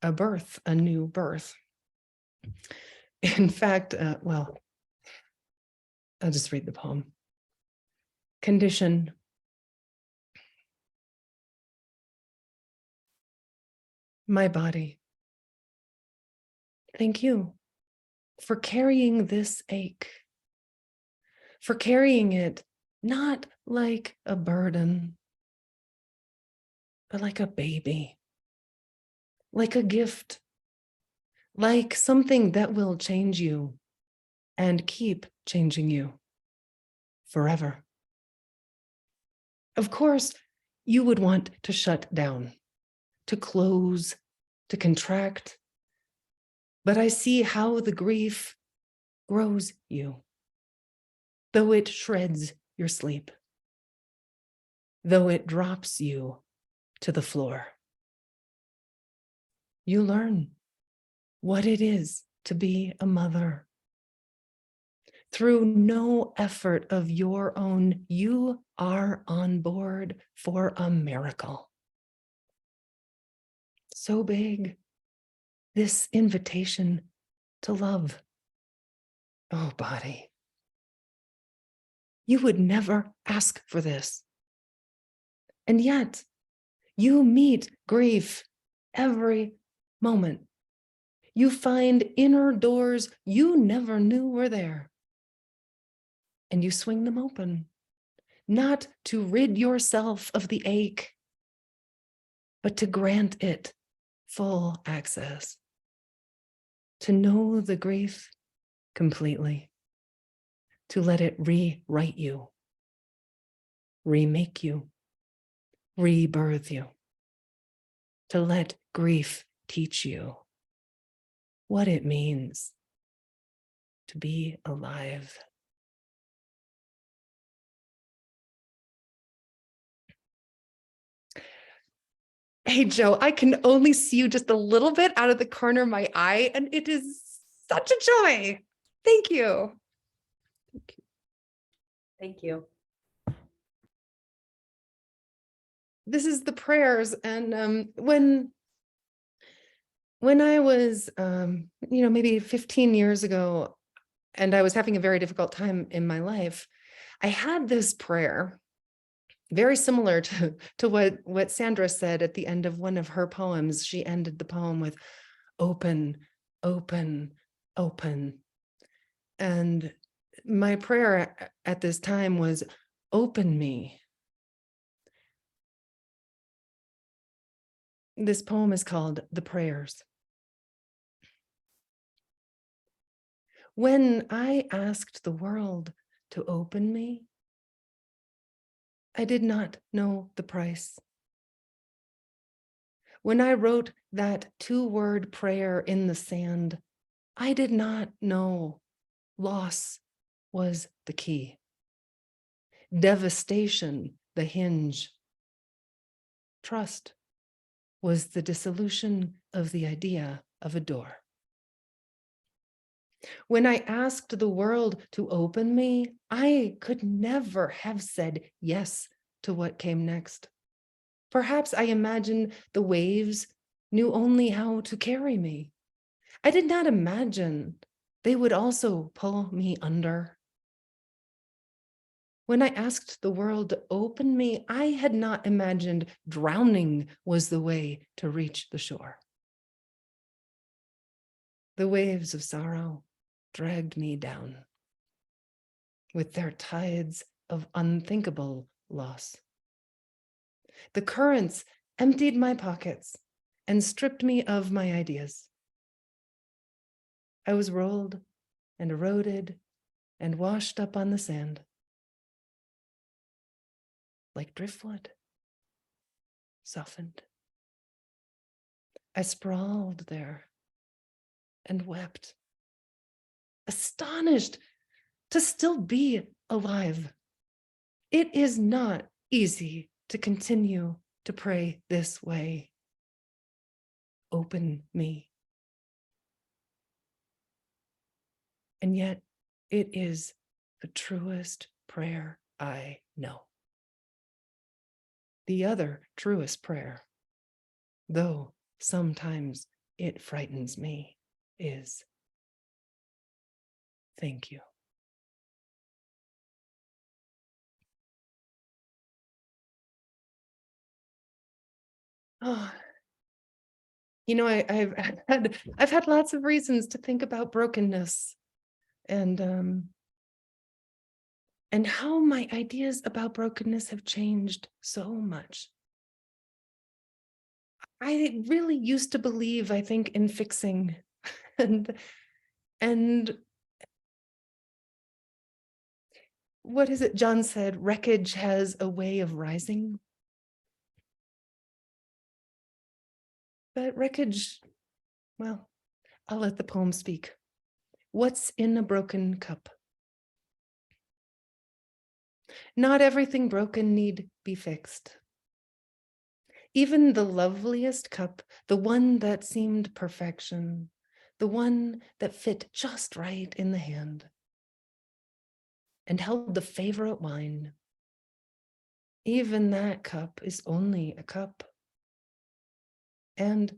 a birth, a new birth. In fact, well, I'll just read the poem. Condition. My body, thank you for carrying this ache, for carrying it not like a burden, but like a baby, like a gift, like something that will change you and keep changing you forever. Of course, you would want to shut down, to close, to contract, but I see how the grief grows you, though it shreds your sleep, though it drops you to the floor. You learn what it is to be a mother. Through no effort of your own, you are on board for a miracle. So big, this invitation to love. Oh, body. You would never ask for this. And yet, you meet grief every moment. You find inner doors you never knew were there. And you swing them open, not to rid yourself of the ache, but to grant it full access, to know the grief completely, to let it rewrite you, remake you, rebirth you, to let grief teach you what it means to be alive. Hey, Joe, I can only see you just a little bit out of the corner of my eye, and it is such a joy. Thank you. Thank you. Thank you. This is the prayers. And when I was, maybe 15 years ago, and I was having a very difficult time in my life, I had this prayer, very similar to what Sandra said at the end of one of her poems. She ended the poem with open, open, open. And my prayer at this time was, open me. This poem is called The Prayers. When I asked the world to open me, I did not know the price. When I wrote that 2-word prayer in the sand, I did not know loss was the key, devastation the hinge, trust was the dissolution of the idea of a door. When I asked the world to open me, I could never have said yes to what came next. Perhaps I imagined the waves knew only how to carry me. I did not imagine they would also pull me under. When I asked the world to open me, I had not imagined drowning was the way to reach the shore. The waves of sorrow dragged me down with their tides of unthinkable loss. The currents emptied my pockets and stripped me of my ideas. I was rolled and eroded and washed up on the sand like driftwood, softened. I sprawled there and wept, astonished to still be alive. It is not easy to continue to pray this way. Open me. And yet it is the truest prayer I know. The other truest prayer, though sometimes it frightens me, is thank you. Oh, you know, I've had lots of reasons to think about brokenness and how my ideas about brokenness have changed so much. I really used to believe, I think, in fixing and what is it John said? Wreckage has a way of rising. But wreckage, well, I'll let the poem speak. What's in a broken cup? Not everything broken need be fixed. Even the loveliest cup, the one that seemed perfection, the one that fit just right in the hand and held the favorite wine, even that cup is only a cup. And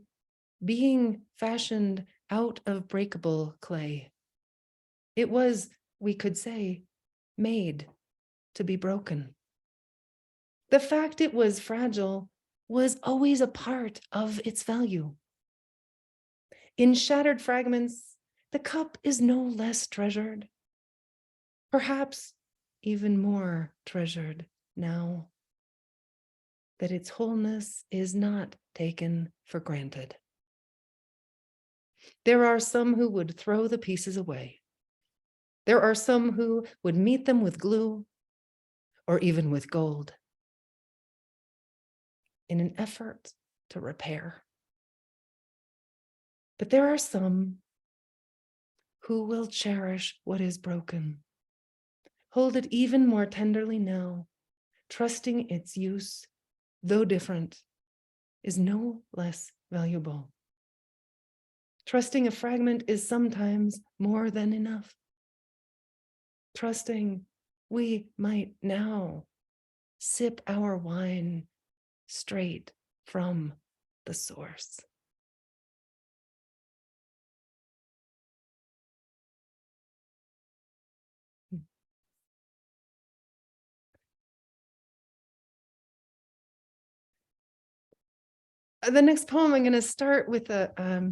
being fashioned out of breakable clay, it was, we could say, made to be broken. The fact it was fragile was always a part of its value. In shattered fragments, the cup is no less treasured, perhaps even more treasured now that its wholeness is not taken for granted. There are some who would throw the pieces away. There are some who would meet them with glue or even with gold in an effort to repair. But there are some who will cherish what is broken, hold it even more tenderly now, trusting its use, though different, is no less valuable. Trusting a fragment is sometimes more than enough. Trusting we might now sip our wine straight from the source. the next poem, I'm going to start with a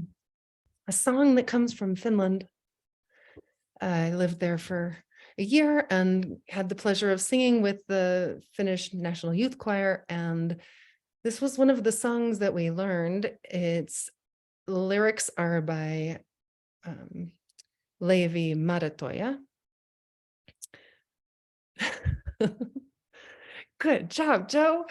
song that comes from Finland. I lived there for a year and had the pleasure of singing with the Finnish National Youth Choir. And this was one of the songs that we learned. Its lyrics are by Leevi Madetoja. Good job, Joe.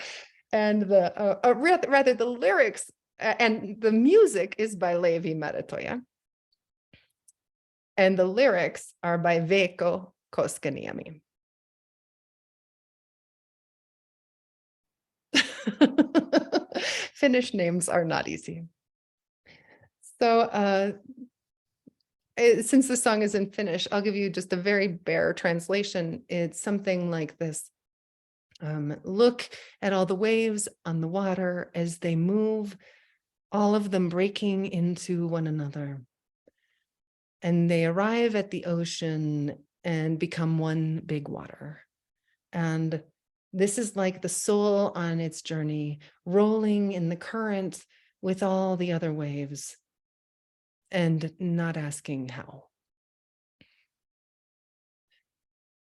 And rather the lyrics and the music is by Leevi Madetoja. And the lyrics are by Veikko Koskaniemi. Finnish names are not easy. So since the song is in Finnish, I'll give you just a very bare translation. It's something like this. Look at all the waves on the water as they move, all of them breaking into one another. And they arrive at the ocean and become one big water. And this is like the soul on its journey, rolling in the current with all the other waves and not asking how.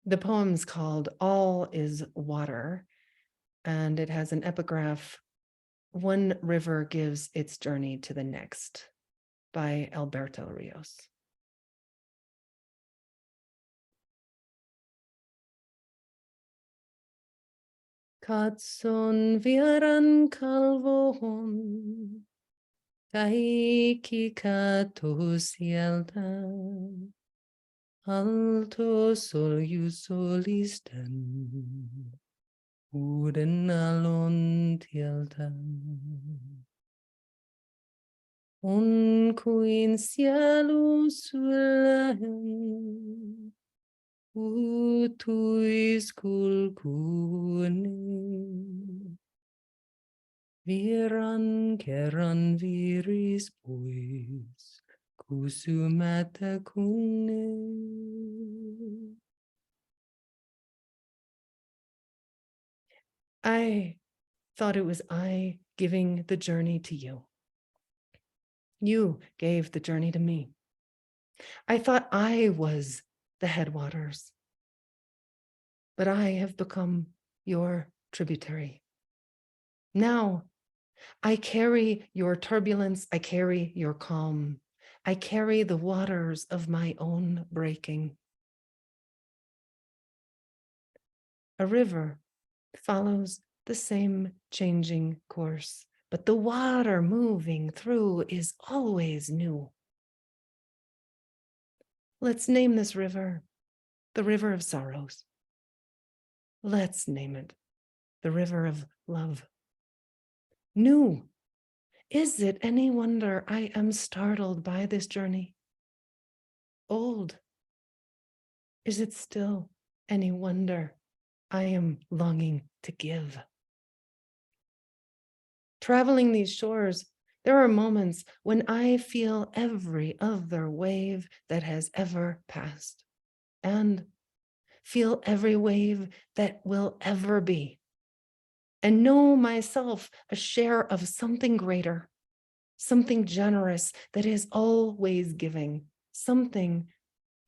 The poem's called All is Water, and it has an epigraph, One river gives its journey to the next, by Alberto Rios. Katson vieran kalvohon, kaikki katos sieltä. Alto solisten, uuden alon tieltä. On kuin sielu sulhen, uutuiskulkuinen. Viran kerran viris pois, kysymättä kunne. I thought it was I giving the journey to you. You gave the journey to me. I thought I was the headwaters, but I have become your tributary. Now, I carry your turbulence, I carry your calm. I carry the waters of my own breaking. A river follows the same changing course, but the water moving through is always new. Let's name this river the river of sorrows. Let's name it the river of love. New. Is it any wonder I am startled by this journey? Old. Is it still any wonder I am longing to give? Traveling these shores, there are moments when I feel every other wave that has ever passed, and feel every wave that will ever be, and know myself a share of something greater, something generous that is always giving, something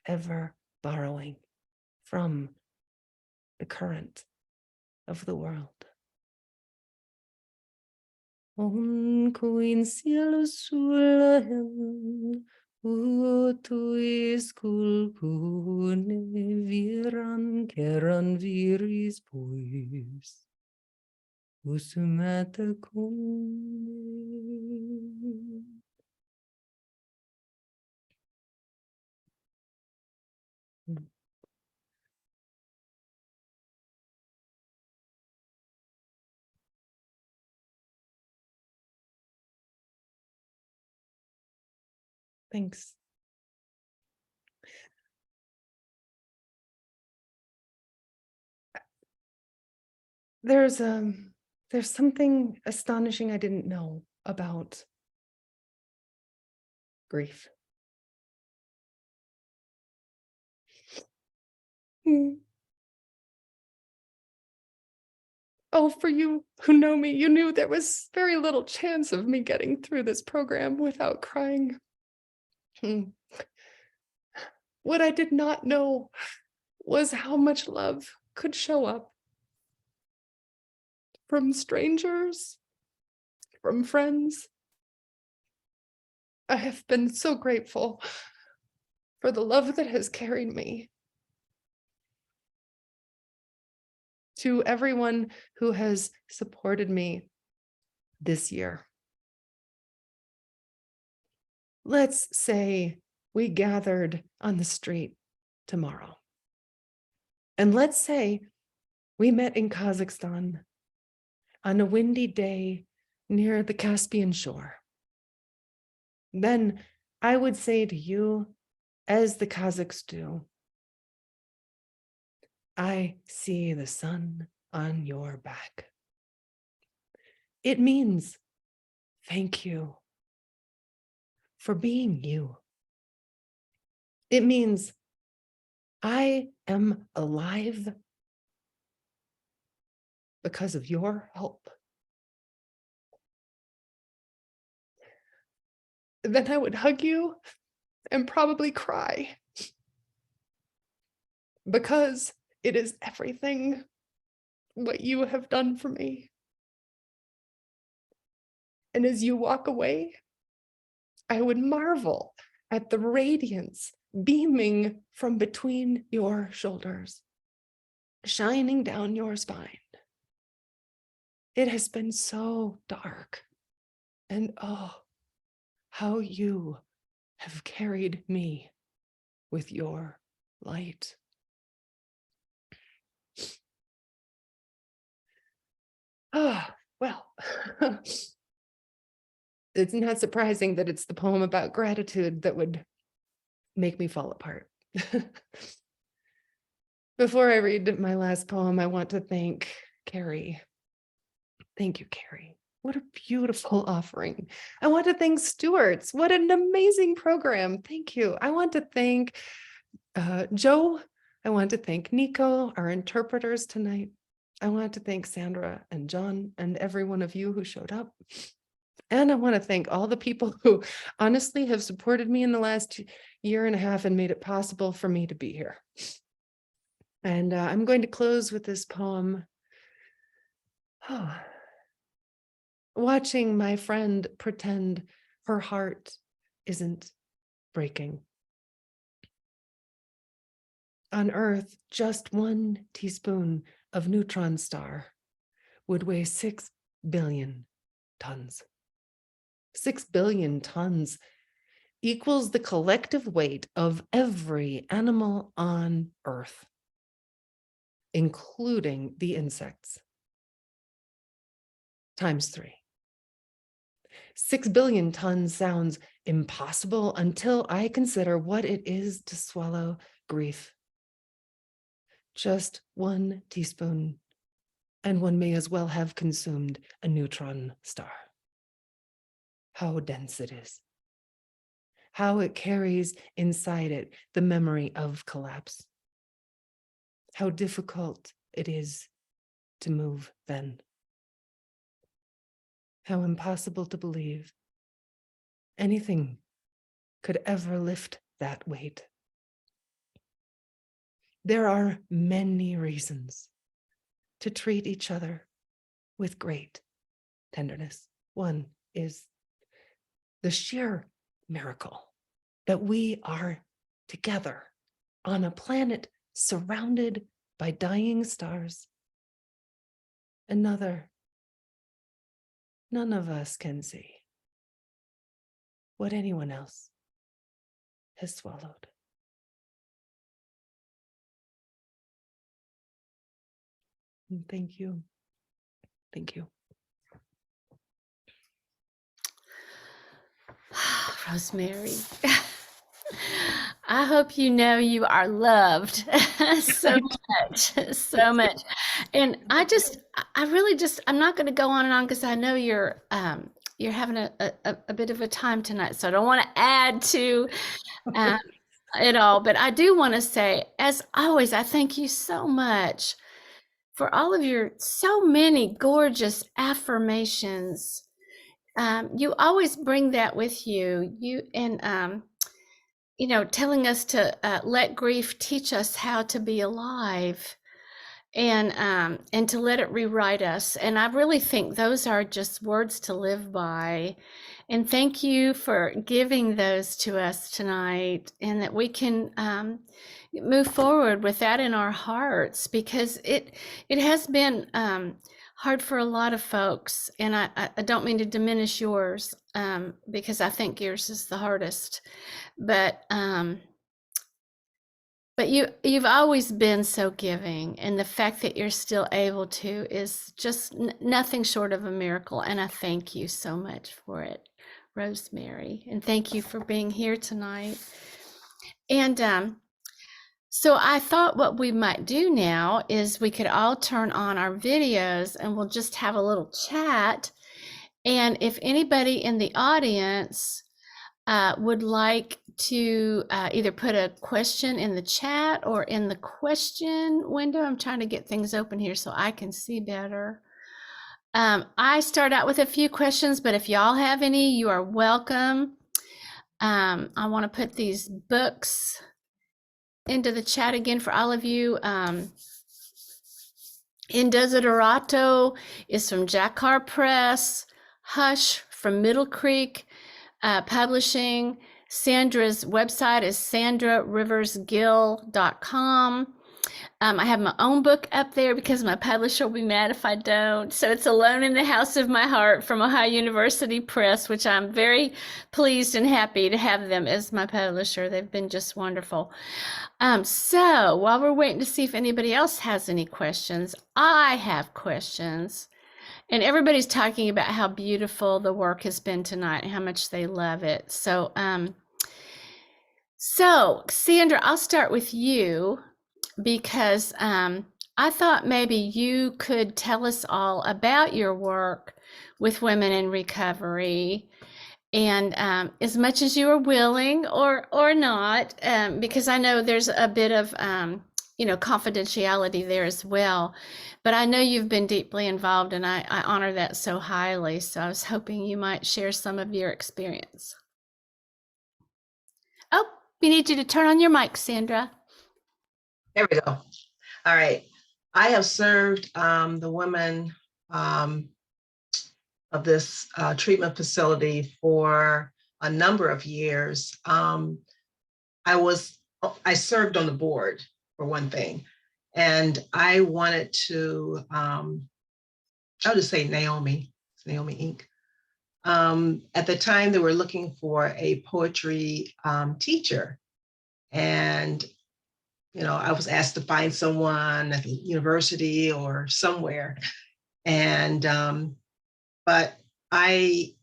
ever borrowing from the current of the world. On kuin sielu sulhen, uutuiskulkuinen viran kerran viris pois. Kysymättä kunne. Thanks. There's something astonishing I didn't know about grief. Oh, for you who know me, you knew there was very little chance of me getting through this program without crying. What I did not know was how much love could show up from strangers, from friends. I have been so grateful for the love that has carried me. To everyone who has supported me this year. Let's say we gathered on the street tomorrow. And let's say we met in Kazakhstan on a windy day near the Caspian shore. Then I would say to you, as the Kazakhs do, I see the sun on your back. It means thank you for being you. It means I am alive because of your help. Then I would hug you and probably cry because it is everything what you have done for me. And as you walk away, I would marvel at the radiance beaming from between your shoulders, shining down your spine. It has been so dark, and oh, how you have carried me with your light. Ah, well, it's not surprising that it's the poem about gratitude that would make me fall apart. Before I read my last poem, I want to thank Kari. Thank you, Kari. What a beautiful offering. I want to thank Stewart's. What an amazing program. Thank you. I want to thank Joe. I want to thank Nico, our interpreters tonight. I want to thank Sandra and Jon and every one of you who showed up. And I want to thank all the people who honestly have supported me in the last year and a half and made it possible for me to be here. And I'm going to close with this poem. Oh. Watching my friend pretend her heart isn't breaking. On Earth, just 1 teaspoon of neutron star would weigh 6 billion tons. 6 billion tons equals the collective weight of every animal on Earth, including the insects, times 3. 6 billion tons sounds impossible until I consider what it is to swallow grief. Just 1 teaspoon, and one may as well have consumed a neutron star. How dense it is. How it carries inside it the memory of collapse. How difficult it is to move then. How impossible to believe anything could ever lift that weight. There are many reasons to treat each other with great tenderness. One is the sheer miracle that we are together on a planet surrounded by dying stars. Another, none of us can see what anyone else has swallowed. And thank you. Thank you. Rosemary, I hope you know you are loved so much, so much. And I really just, I'm not going to go on and on because I know you're having a bit of a time tonight, so I don't want to add to it all. But I do want to say, as always, I thank you so much for all of your so many gorgeous affirmations. You always bring that with you. Telling us to let grief teach us how to be alive, and to let it rewrite us. And I really think those are just words to live by. And thank you for giving those to us tonight, and that we can move forward with that in our hearts, because it has been hard for a lot of folks. And I don't mean to diminish yours, because I think yours is the hardest. But you've always been so giving, and the fact that you're still able to is just nothing short of a miracle. And I thank you so much for it, Rosemerry, and thank you for being here tonight. And so I thought what we might do now is we could all turn on our videos, and we'll just have a little chat. And if anybody in the audience would like to either put a question in the chat or in the question window. I'm trying to get things open here so I can see better. I start out with a few questions, but if y'all have any, you are welcome. I want to put these books into the chat again for all of you. In Desiderato is from Jacquard Press. Hush from Middle Creek Publishing. Sandra's website is sandrariversgill.com. I have my own book up there because my publisher will be mad if I don't. So it's Alone in the House of My Heart from Ohio University Press, which I'm very pleased and happy to have them as my publisher. They've been just wonderful. So while we're waiting to see if anybody else has any questions, I have questions. And everybody's talking about how beautiful the work has been tonight and how much they love it. So Sandra, I'll start with you, because I thought maybe you could tell us all about your work with women in recovery, and as much as you are willing or not, because I know there's a bit of confidentiality there as well. But I know you've been deeply involved, and I honor that so highly. So I was hoping you might share some of your experience. Oh, we need you to turn on your mic, Sandra. There we go. All right. I have served the women of this treatment facility for a number of years. I served on the board, for one thing, and I wanted to, I'll just say Naomi Inc. At the time, they were looking for a poetry teacher, and I was asked to find someone at the university or somewhere, and but I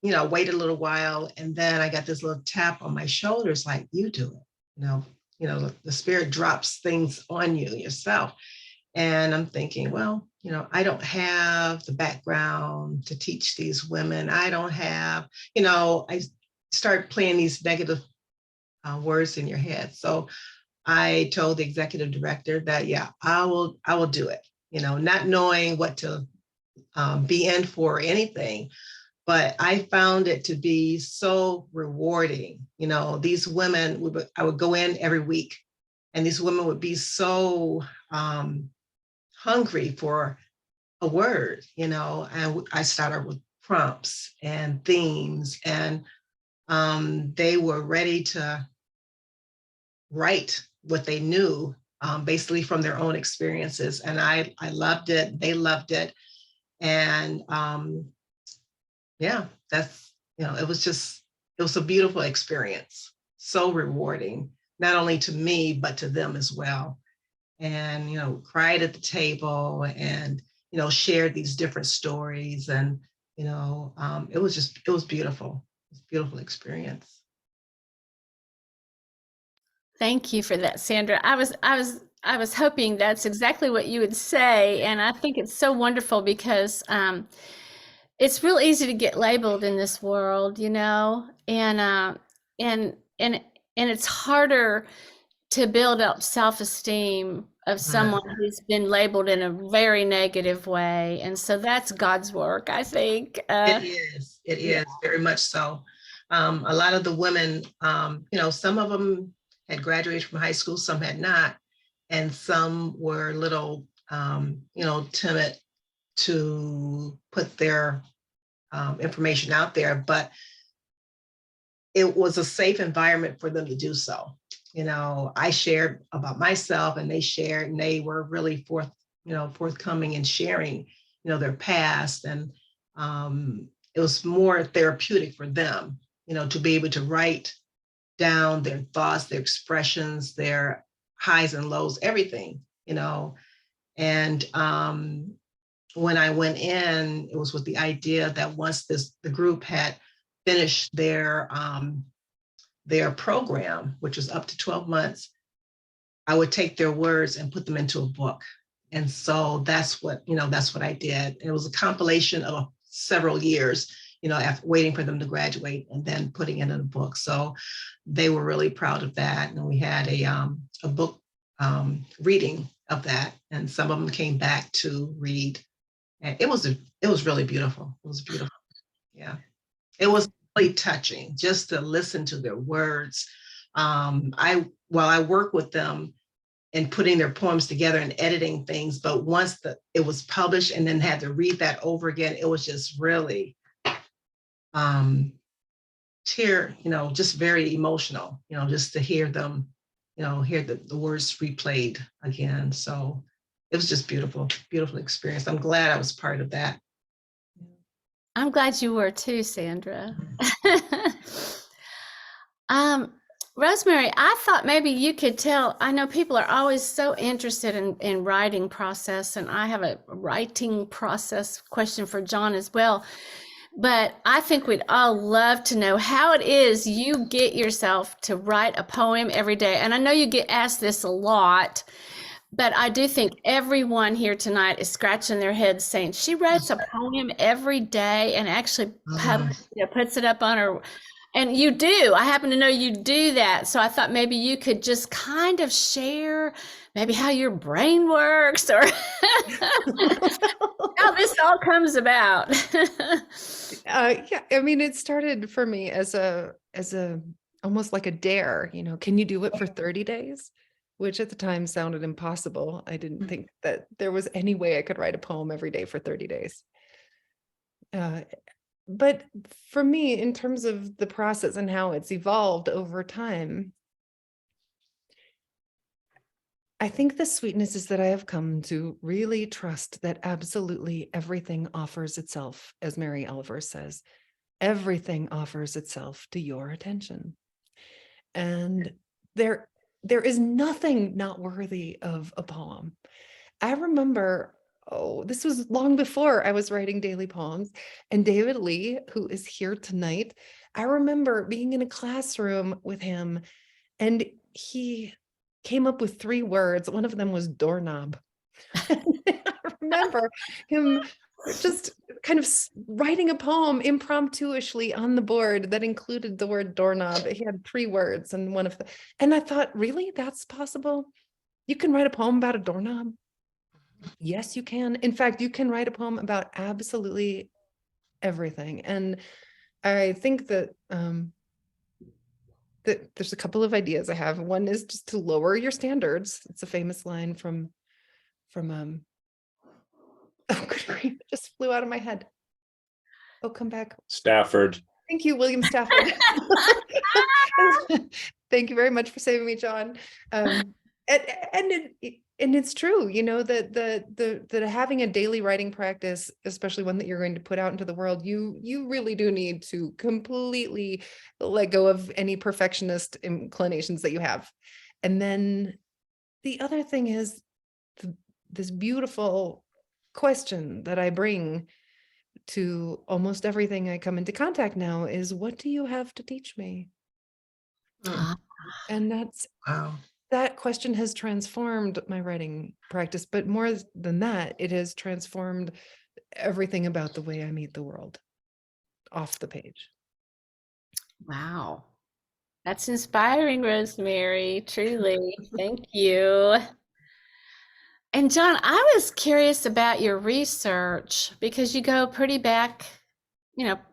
waited a little while, and then I got this little tap on my shoulders, like, you do it. The Spirit drops things on you yourself. And I'm thinking, well, I don't have the background to teach these women. I don't have, I start playing these negative words in your head. So I told the executive director that, yeah, I will do it, not knowing what to be in for or anything. But I found it to be so rewarding. These women, I would go in every week, and these women would be so hungry for a word, and I started with prompts and themes, and they were ready to write what they knew, basically from their own experiences. And I loved it. They loved it. And yeah, that's, it was a beautiful experience. So rewarding, not only to me, but to them as well. And, cried at the table and, shared these different stories. And, it was beautiful. It was a beautiful experience. Thank you for that, Sandra. I was hoping that's exactly what you would say. And I think it's so wonderful, because it's real easy to get labeled in this world, and it's harder to build up self-esteem of someone who's been labeled in a very negative way. And so that's God's work, I think. It is. It is very much so. A lot of the women, some of them had graduated from high school, some had not, and some were a little, timid to put their information out there, but it was a safe environment for them to do so. I shared about myself, and they shared, and they were really forthcoming in sharing, their past, and it was more therapeutic for them, to be able to write down their thoughts, their expressions, their highs and lows, everything, And when I went in, it was with the idea that once the group had finished their program, which was up to 12 months, I would take their words and put them into a book. And so that's what I did. It was a compilation of several years, after waiting for them to graduate and then putting it in a book. So they were really proud of that. And we had a book reading of that. And some of them came back to read. And it was really beautiful. It was beautiful. Yeah. It was really touching just to listen to their words. While I work with them and putting their poems together and editing things, but once it was published and then had to read that over again, it was just really just very emotional, just to hear them, hear the words replayed again. So it was just beautiful, beautiful experience. I'm glad I was part of that. I'm glad you were too, Sandra. Rosemerry, I thought maybe you could tell, I know people are always so interested in writing process, and I have a writing process question for Jon as well. But I think we'd all love to know how it is you get yourself to write a poem every day. And I know you get asked this a lot, but I do think everyone here tonight is scratching their heads saying she writes a poem every day and actually puts it up on her. And you do. I happen to know you do that. So I thought maybe you could just kind of share maybe how your brain works or how this all comes about. Yeah, I mean, it started for me as a almost like a dare, can you do it for 30 days? Which at the time sounded impossible. I didn't think that there was any way I could write a poem every day for 30 days. But for me, in terms of the process and how it's evolved over time, I think the sweetness is that I have come to really trust that absolutely everything offers itself, as Mary Oliver says, everything offers itself to your attention. And there is nothing not worthy of a poem. I remember, this was long before I was writing daily poems, and David Lee, who is here tonight, I remember being in a classroom with him, and he came up with 3 words. One of them was doorknob. I remember him just kind of writing a poem impromptuously on the board that included the word doorknob. He had 3 words, and and I thought, really, that's possible? You can write a poem about a doorknob? Yes, you can. In fact, you can write a poem about absolutely everything. And I think that that there's a couple of ideas I have. One is just to lower your standards. It's a famous line from oh, good grief, it just flew out of my head. Oh, come back. Stafford. Thank you, William Stafford. Thank you very much for saving me, Jon. And it's true, that having a daily writing practice, especially one that you're going to put out into the world, you really do need to completely let go of any perfectionist inclinations that you have. And then the other thing is this beautiful question that I bring to almost everything I come into contact now is, what do you have to teach me? And that's Wow. That question has transformed my writing practice, but more than that, it has transformed everything about the way I meet the world off the page. Wow. That's inspiring, Rosemerry. Truly. Thank you. And John, I was curious about your research because you go pretty back,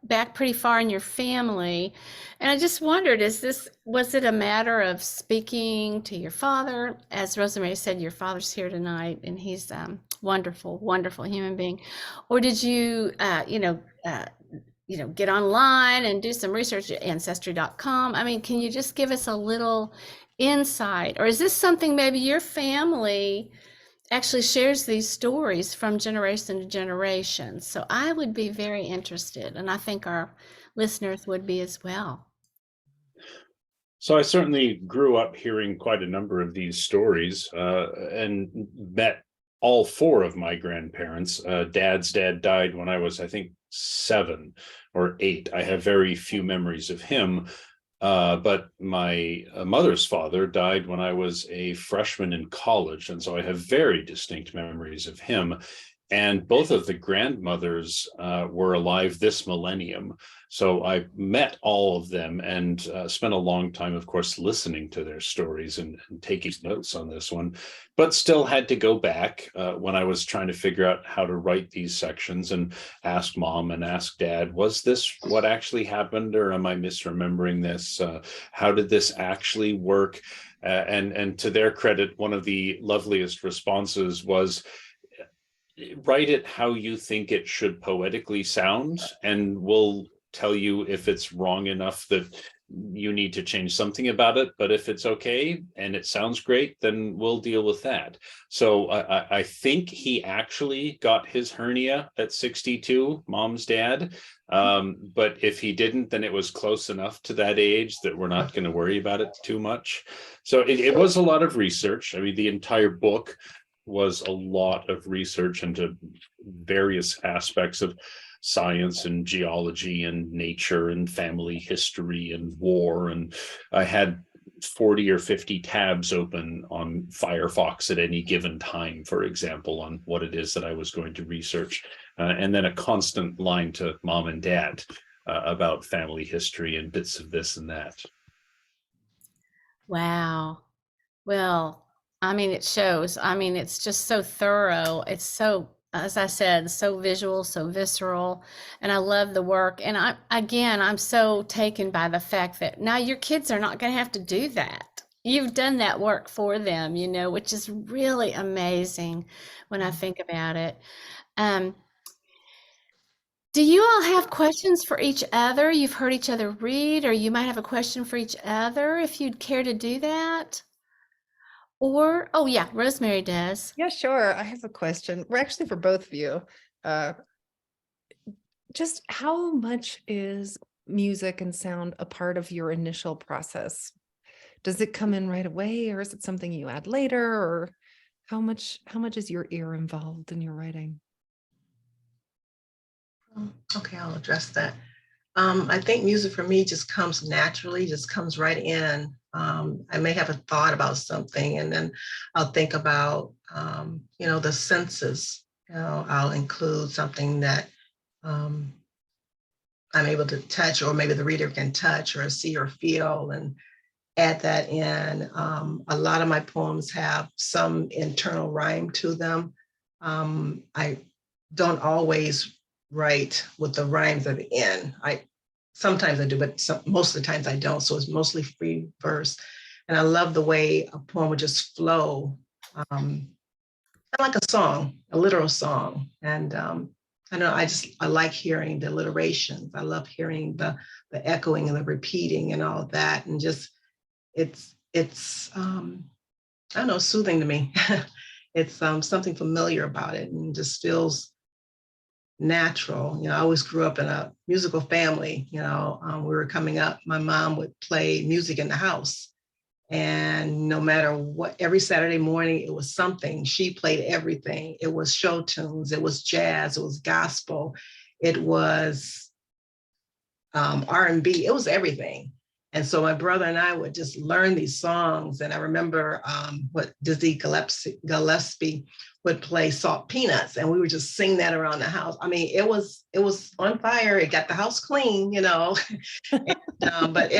back pretty far in your family. And I just wondered, was it a matter of speaking to your father? As Rosemary said, your father's here tonight and he's wonderful, wonderful human being. Or did you, get online and do some research at ancestry.com? I mean, can you just give us a little insight? Or is this something maybe your family actually shares these stories from generation to generation? So I would be very interested, and I think our listeners would be as well. So I certainly grew up hearing quite a number of these stories and met all four of my grandparents. Dad's dad died when I was, I think, 7 or 8. I have very few memories of him. But my mother's father died when I was a freshman in college. And so I have very distinct memories of him. And both of the grandmothers were alive this millennium. So I met all of them and spent a long time, of course, listening to their stories and taking notes on this one, but still had to go back when I was trying to figure out how to write these sections and ask Mom and ask Dad, was this what actually happened, or am I misremembering this? How did this actually work? And to their credit, one of the loveliest responses was, write it how you think it should poetically sound, and we'll tell you if it's wrong enough that you need to change something about it. But if it's okay and it sounds great, then we'll deal with that. So I think he actually got his hernia at 62, Mom's dad. But if he didn't, then it was close enough to that age that we're not going to worry about it too much. So it was a lot of research. I mean, the entire book was a lot of research into various aspects of science and geology and nature and family history and war. And I had 40 or 50 tabs open on Firefox at any given time, for example, on what it is that I was going to research. And then a constant line to Mom and Dad about family history and bits of this and that. Wow. Well, I mean, it shows. I mean, it's just so thorough. It's so, as I said, so visual, so visceral, and I love the work. And I'm so taken by the fact that now your kids are not going to have to do that. You've done that work for them, which is really amazing when I think about it. Do you all have questions for each other? You've heard each other read, or you might have a question for each other if you'd care to do that. Or, oh yeah, Rosemary does. Yeah, sure. I have a question. We're actually for both of you. Just how much is music and sound a part of your initial process? Does it come in right away, or is it something you add later? Or how much is your ear involved in your writing? Okay, I'll address that. I think music for me just comes naturally, just comes right in. I may have a thought about something and then I'll think about, the senses. I'll include something that I'm able to touch, or maybe the reader can touch or see or feel, and add that in. A lot of my poems have some internal rhyme to them. I don't always write with the rhymes at the end. Sometimes I do, but most of the times I don't. So it's mostly free verse. And I love the way a poem would just flow, kind of like a song, a literal song. And I know I like hearing the alliterations. I love hearing the echoing and the repeating and all of that. And just it's I don't know, soothing to me. It's something familiar about it, and just feels natural. I always grew up in a musical family. We were coming up, my mom would play music in the house, and no matter what, every Saturday morning it was something. She played everything. It was show tunes, it was jazz, it was gospel, it was R&B, it was everything. And so my brother and I would just learn these songs. And I remember what Dizzy Gillespie would play, Salt Peanuts, and we would just sing that around the house. I mean, it was on fire. It got the house clean, and, but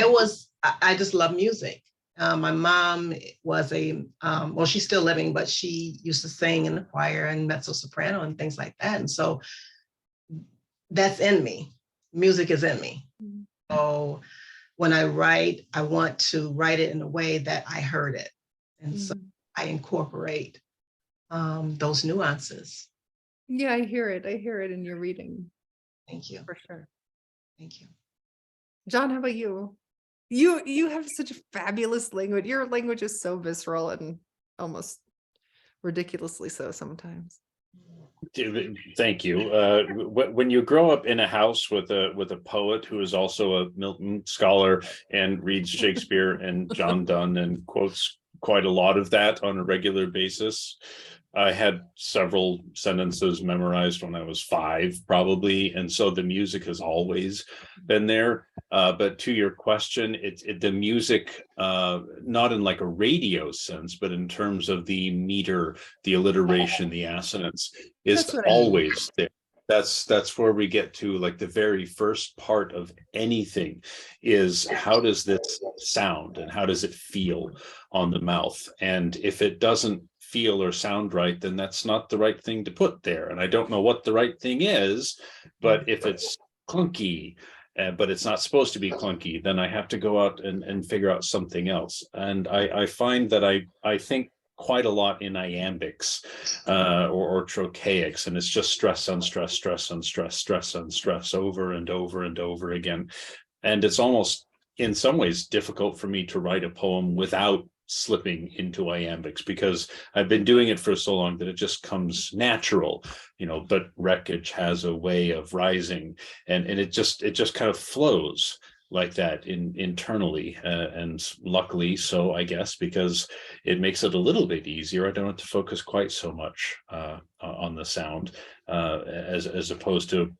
I just love music. My mom was well, she's still living, but she used to sing in the choir and mezzo soprano and things like that. And so that's in me. Music is in me. So when I write, I want to write it in a way that I heard it. And so I incorporate those nuances. Yeah, I hear it. I hear it in your reading. Thank you. For sure. Thank you. John, how about you? You have such a fabulous language. Your language is so visceral and almost ridiculously so sometimes. Thank you. When you grow up in a house with a poet who is also a Milton scholar and reads Shakespeare and John Donne and quotes quite a lot of that on a regular basis, I had several sentences memorized when I was 5, probably, and so the music has always been there. But to your question, the music, not in like a radio sense, but in terms of the meter, the alliteration, the assonance, is always there. That's where we get to like the very first part of anything is how does this sound and how does it feel on the mouth? And if it doesn't feel or sound right, then that's not the right thing to put there. And I don't know what the right thing is, but if it's clunky, but it's not supposed to be clunky, then I have to go out and figure out something else. And I find that I think quite a lot in iambics or trochaics, and it's just stress on stress, stress on stress, stress on stress over and over and over again. And it's almost in some ways difficult for me to write a poem without slipping into iambics, because I've been doing it for so long that it just comes natural, but wreckage has a way of rising, and it just kind of flows like that internally, and luckily so, I guess, because it makes it a little bit easier. I don't have to focus quite so much on the sound as opposed to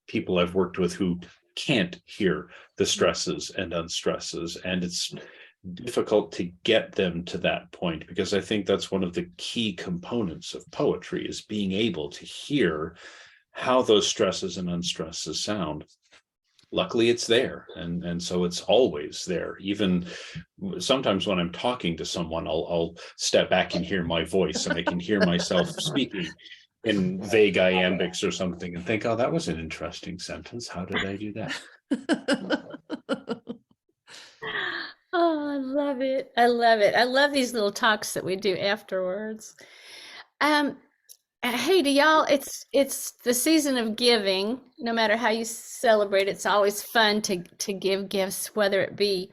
people I've worked with who can't hear the stresses and unstresses, and it's difficult to get them to that point, because I think that's one of the key components of poetry, is being able to hear how those stresses and unstresses sound. Luckily it's there, and so it's always there. Even sometimes when I'm talking to someone, I'll step back and hear my voice, and I can hear myself speaking in vague iambics or something and think, oh, that was an interesting sentence. How did I do that? Oh, I love it. I love it. I love these little talks that we do afterwards. Hey, to y'all, it's the season of giving. No matter how you celebrate, it's always fun to give gifts, whether it be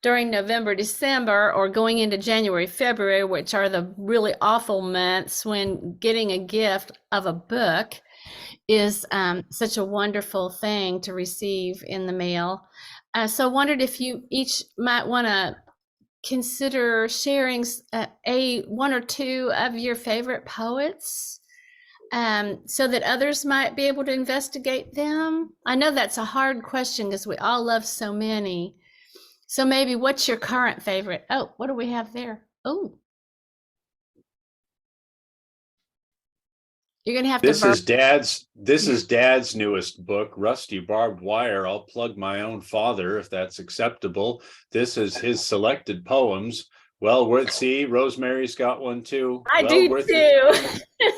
during November, December, or going into January, February, which are the really awful months when getting a gift of a book is such a wonderful thing to receive in the mail. So I wondered if you each might want to consider sharing one or two of your favorite poets, so that others might be able to investigate them. I know that's a hard question because we all love so many. So maybe what's your current favorite? Oh, what do we have there? Oh, you're gonna have This to. is Dad's newest book, Rusty Barbed Wire. I'll plug my own father if that's acceptable. This is his selected poems. Well worth. See, Rosemary's got one too. I do too.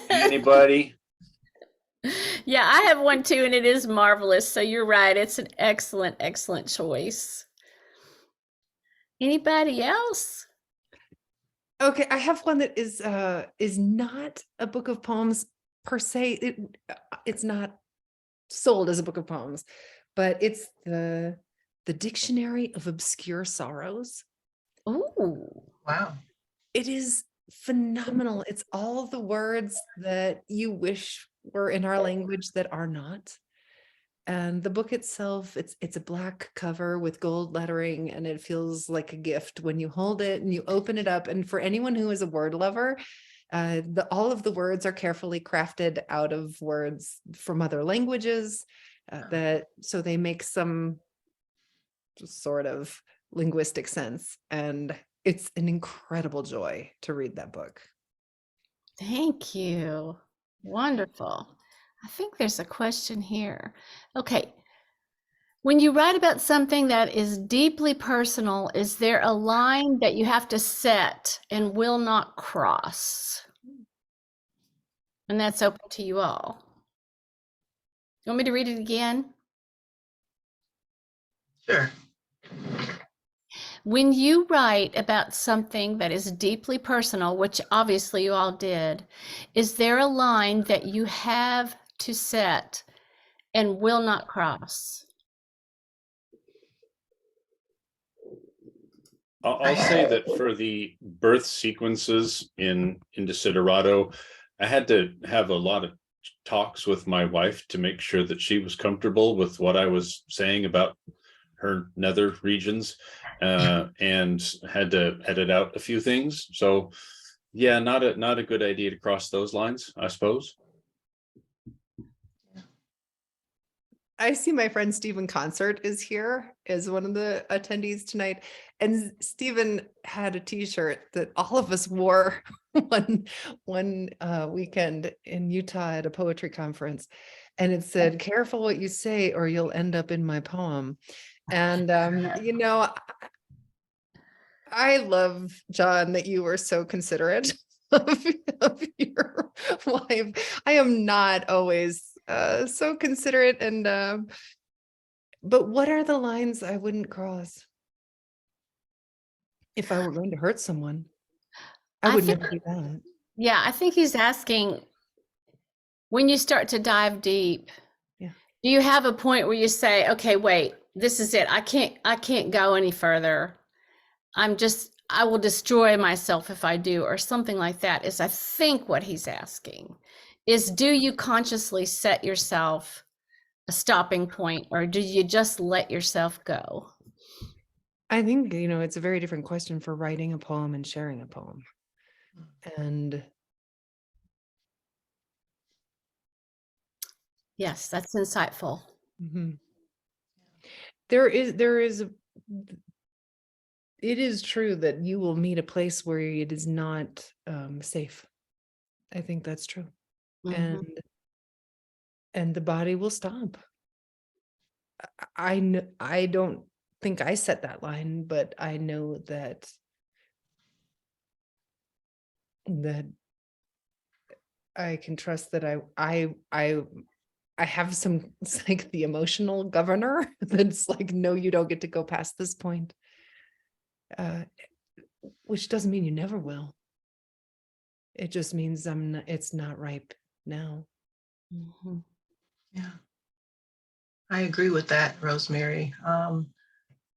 Anybody? Yeah, I have one too, and it is marvelous. So you're right. It's an excellent, excellent choice. Anybody else? Okay, I have one that is not a book of poems per se. It's not sold as a book of poems, but it's the Dictionary of Obscure Sorrows. Oh, Wow. It is phenomenal. It's all the words that you wish were in our language that are not. And the book itself, it's a black cover with gold lettering, and it feels like a gift when you hold it and you open it up. And for anyone who is a word lover, all of the words are carefully crafted out of words from other languages, so they make some sort of linguistic sense. And it's an incredible joy to read that book. thank you. Wonderful. I think there's a question here. Okay. When you write about something that is deeply personal, is there a line that you have to set and will not cross? And that's open to you all. You want me to read it again? Sure. When you write about something that is deeply personal, which obviously you all did, is there a line that you have to set and will not cross? I'll say that for the birth sequences in Desiderado, I had to have a lot of talks with my wife to make sure that she was comfortable with what I was saying about her nether regions, and had to edit out a few things. So yeah, not a good idea to cross those lines, I suppose. I see my friend Stephen Concert is here as one of the attendees tonight. And Stephen had a t-shirt that all of us wore one weekend in Utah at a poetry conference. And it said, "Careful what you say or you'll end up in my poem." And, you know, I love, Jon, that you were so considerate of your wife. I am not always so considerate, and but what are the lines I wouldn't cross if I were going to hurt someone? I would never do that. Yeah, I think he's asking, when you start to dive deep, Yeah. do you have a point where you say, okay, wait, this is it. I can't go any further. I will destroy myself if I do, or something like that, is I think what he's asking is, do you consciously set yourself a stopping point, or do you just let yourself go? I think, you know, it's a very different question for writing a poem and sharing a poem. And Yes, that's insightful. mhm. It is true that you will meet a place where it is not safe. I think that's true. Mhm. And the body will stop. I don't think I set that line, but I know that I can trust that I have some, it's like the emotional governor that's like, no, you don't get to go past this point. Which doesn't mean you never will. It just means it's not ripe now. Mhm. Yeah. I agree with that, Rosemerry.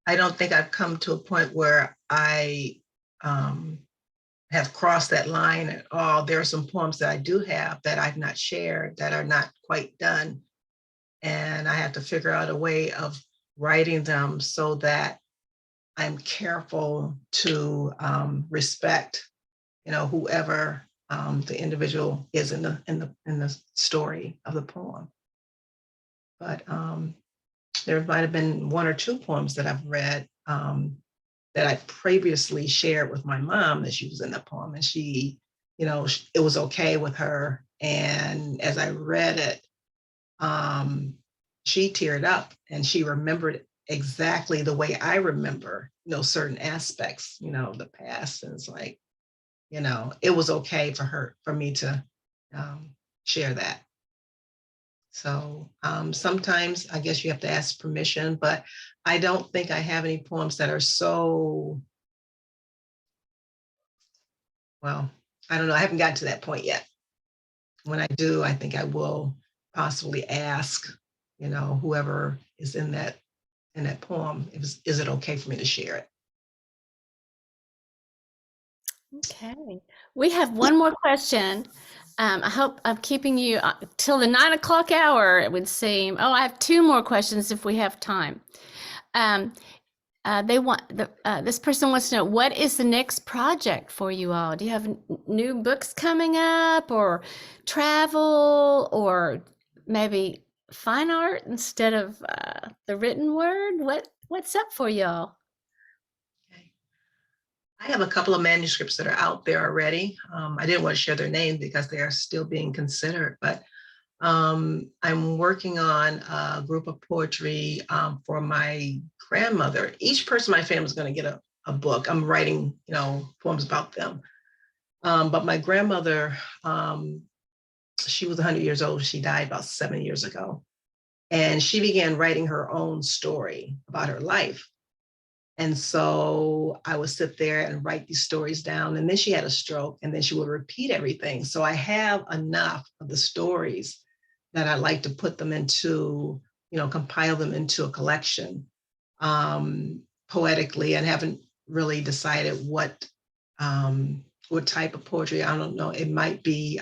I don't think I've come to a point where I have crossed that line at all. There are some poems that I do have that I've not shared that are not quite done. And I have to figure out a way of writing them so that I'm careful to respect, whoever the individual is in the story of the poem. But there might have been one or two poems that I've read that I previously shared with my mom that she was in the poem, and she, it was okay with her. And as I read it, she teared up and she remembered exactly the way I remember, certain aspects, of the past. And it's like, it was okay for me to share that. So sometimes I guess you have to ask permission, but I don't think I have any poems that are so, well, I don't know. I haven't gotten to that point yet. When I do, I think I will possibly ask, whoever is in that poem, is it okay for me to share it? Okay, we have one more question. I hope I'm keeping you till the 9 o'clock hour, it would seem. Oh, I have two more questions if we have time. This person wants to know, what is the next project for you all? Do you have new books coming up, or travel, or maybe fine art instead of the written word? What's up for y'all? I have a couple of manuscripts that are out there already. I didn't want to share their names because they are still being considered, but I'm working on a group of poetry for my grandmother. Each person in my family is going to get a book. I'm writing, poems about them. But my grandmother, she was 100 years old. She died about 7 years ago. And she began writing her own story about her life. And so I would sit there and write these stories down. And then she had a stroke, and then she would repeat everything. So I have enough of the stories that I like to put them into, compile them into a collection poetically, and haven't really decided what type of poetry. I don't know. It might be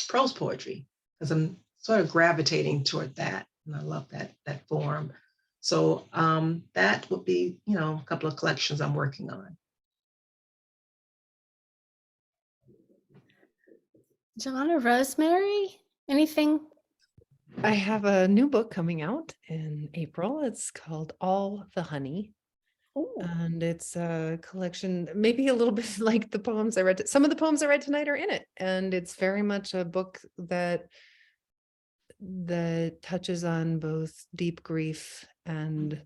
prose poetry, because I'm sort of gravitating toward that. And I love that form. So that would be, a couple of collections I'm working on. Jon or Rosemary, anything? I have a new book coming out in April. It's called All the Honey. Ooh. And it's a collection, maybe a little bit like the poems I read. Some of the poems I read tonight are in it. And it's very much a book that touches on both deep grief and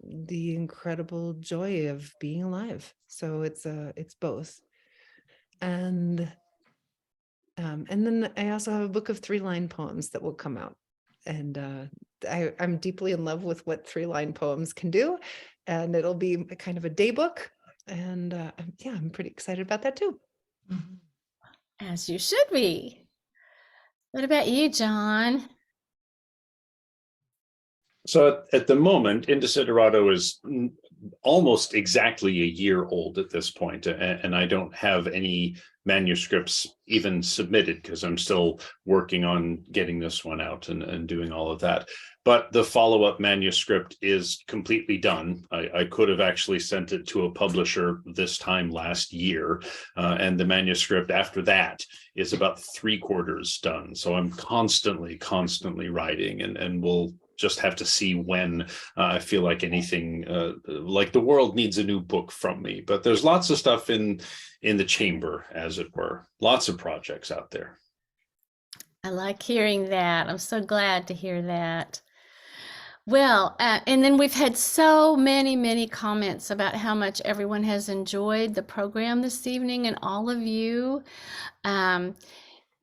the incredible joy of being alive. So it's both. And then I also have a book of 3-line poems that will come out. And I'm deeply in love with what 3-line poems can do. And it'll be a kind of a day book. And I'm pretty excited about that too. As you should be. What about you, Jon? So at the moment, Indesiderado is almost exactly a year old at this point, and I don't have any manuscripts even submitted because I'm still working on getting this one out and doing all of that. But the follow-up manuscript is completely done. I could have actually sent it to a publisher this time last year, and the manuscript after that is about 3/4 done. So I'm constantly writing, and we'll just have to see when I feel like anything, like the world needs a new book from me. But there's lots of stuff in the chamber, as it were. Lots of projects out there. I like hearing that. I'm so glad to hear that. Well, and then we've had so many comments about how much everyone has enjoyed the program this evening, and all of you.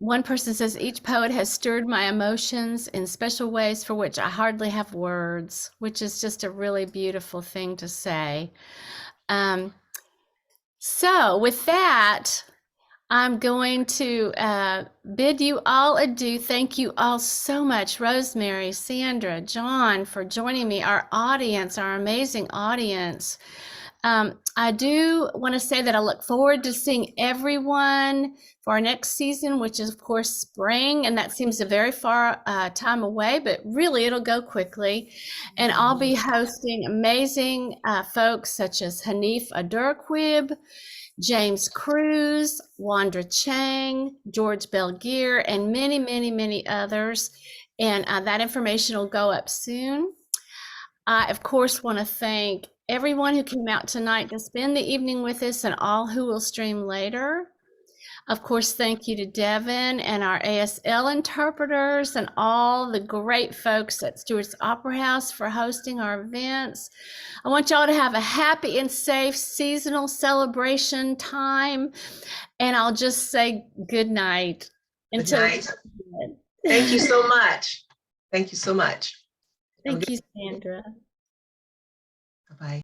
One person says, each poet has stirred my emotions in special ways for which I hardly have words, which is just a really beautiful thing to say. So with that, I'm going to bid you all adieu. Thank you all so much, Rosemerry, Sandra, Jon, for joining me, our audience, our amazing audience. I do want to say that I look forward to seeing everyone for our next season, which is of course spring, and that seems a very far time away, but really it'll go quickly. And I'll be hosting amazing folks such as Hanif Adurquib, James Cruz, Wandra Chang, George Belgear, and many others. And that information will go up soon. I, of course, want to thank everyone who came out tonight to spend the evening with us, and all who will stream later. Of course, thank you to Devin and our ASL interpreters and all the great folks at Stewart's Opera House for hosting our events. I want y'all to have a happy and safe seasonal celebration time. And I'll just say good night. Good night. Thank you so much. Thank you so much. Thank you, Sandra. Bye-bye.